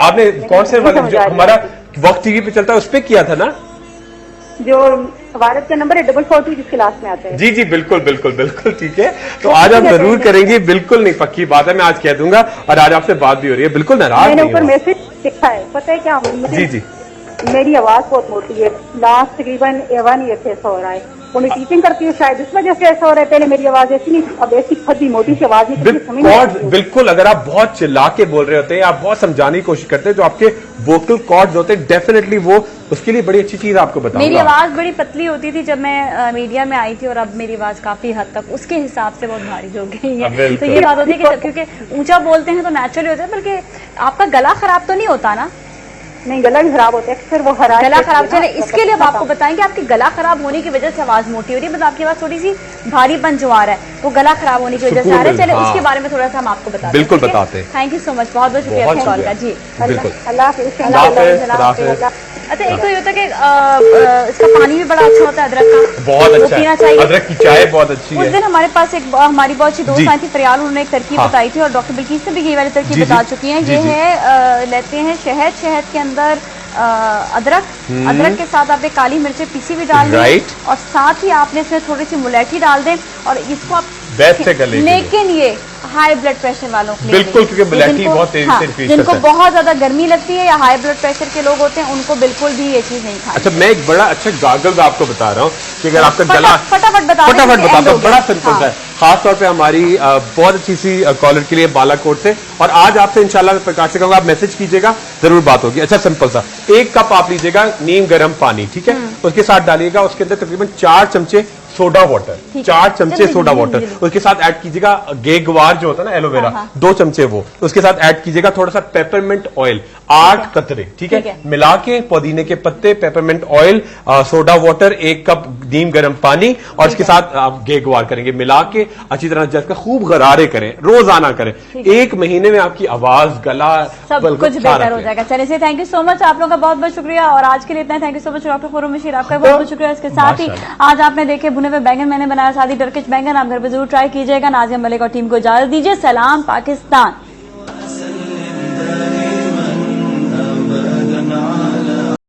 आपने कौन से वाले जो हमारा वक्त टीवी पे चलता है उस पे किया था ना? जो भारत का नंबर है 442 जिसके लास्ट में आता है। जी जी बिल्कुल बिल्कुल बिल्कुल ठीक है। तो आज आप जरूर करेंगी, बिल्कुल नहीं, पक्की बात है, मैं आज कह दूंगा। और आज आपसे बात भी हो रही है, बिल्कुल नाराज मैंने नहीं ऊपर हो। मैसेज लिखा है, पता है क्या जी जी मेरी आवाज बहुत मोटी है, लास्ट तकरीबन 1 ईयर से ऐसा हो रहा है। वो मैं टीचिंग करती हूँ, शायद इस वजह से ऐसा हो रहा है। पहले मेरी आवाज ऐसी नहीं थी, अब ऐसी फटी मोटी सी आवाज है। बिल्कुल अगर आप बहुत चिल्ला के बोल रहे होते हैं, आप बहुत समझाने की कोशिश करते हैं, जो आपके वोकल कॉर्ड्स होते हैं डेफिनेटली वो उसके लिए बड़ी अच्छी चीज आपको बताऊंगा। मेरी आवाज बड़ी पतली होती थी जब मैं मीडिया में आई थी, और अब मेरी आवाज काफी हद तक उसके हिसाब से बहुत भारी हो गई है। तो ये बात होती है कि क्योंकि ऊंचा बोलते हैं तो नेचुरली होता है, बल्कि आपका गला खराब तो नहीं होता ना? नहीं, गला भी खराब होता है अक्सर, वो खराब गला खराब। चले इसके लिए अब आपको बताएंगे आपकी गला खराब होने की वजह से आवाज मोटी हो रही है, मतलब आपकी आवाज थोड़ी सी भारीपन जो आ रहा है वो गला खराब होने की वजह से आ रहा है। चले उसके बारे में थोड़ा सा हम आपको बताते हैं। बिल्कुल बताते हैं। थैंक यू सो मच, बहुत बहुत शुक्रिया आपके कॉल का। जी बिल्कुल, अल्लाह। अच्छा एक तो ये होता है कि इसका पानी भी बड़ा अच्छा होता है, अदरक का बहुत अच्छा पीना चाहिए। अदरक की चाय बहुत अच्छी है। उस दिन हमारे पास हमारी बहुत अच्छी दोस्त आई थी फरियाल, उन्होंने एक तरकीब बताई थी और डॉक्टर बिल्किस ने भी ये वाली तरकीब बता चुकी है। ये है लेते हैं शहद के अंदर अदरक के साथ आप काली मिर्चें पीसी हुई डाल दें, और साथ ही आपने इसमें थोड़ी सी मुलैठी डाल दें, और इसको आप लेकिन ये हाई ब्लड प्रेशर वालों के लिए बिल्कुल, क्योंकि मुलैठी बहुत तेजी से इंक्रीज जिनको बहुत ज्यादा गर्मी लगती है या हाई ब्लड प्रेशर के लोग होते हैं उनको बिल्कुल भी ये चीज नहीं खानी। अच्छा मैं एक बड़ा अच्छा गागल आपको बता रहा हूँ कि अगर आपका गला फटाफट बताता हूँ, बड़ा सिंपल है, खास तौर पे हमारी बहुत अच्छी सी कॉलर के लिए बालाकोट से, और आज आपसे इंशाल्लाह मैं प्रकाश से कहूंगा आप मैसेज कीजिएगा, जरूर बात होगी। अच्छा सिंपल सा 1 कप आप लीजिएगा नीम गर्म पानी, ठीक है, उसके साथ डालिएगा उसके अंदर तकरीबन 4 चमचे सोडा वाटर, 4 चमचे सोडा वाटर, उसके साथ ऐड कीजिएगा गेगवार जो होता है ना एलोवेरा, 2 चमचे वो, उसके साथ ऐड कीजिएगा थोड़ा सा पेपरमिंट ऑयल 8 कतरे, ठीक है, मिला के पुदीने के पत्ते, peppermint oil, soda water, 1 cup नीम गर्म पानी, और इसके साथ आप गेगवार करेंगे, मिला के अच्छी तरह जैसे खूब गरारे करें, रोजाना करें, 1 महीने में आपकी आवाज गला सब कुछ बेहतर हो जाएगा। चलिए थैंक यू सो मच, आप लोगों का बहुत बहुत शुक्रिया, और आज के लिए इतना thank you so much doctor Khurram Bashir, आपका बहुत बहुत शुक्रिया। इसके साथ ही आज आपने देखे भुने हुए बैंगन मैंने बनाया, सादी टर्किश बैंगन, आप घर पे जरूर ट्राई कीजिएगा। नाजिया मलिक और टीम को इजाजत दीजिए, सलाम पाकिस्तान।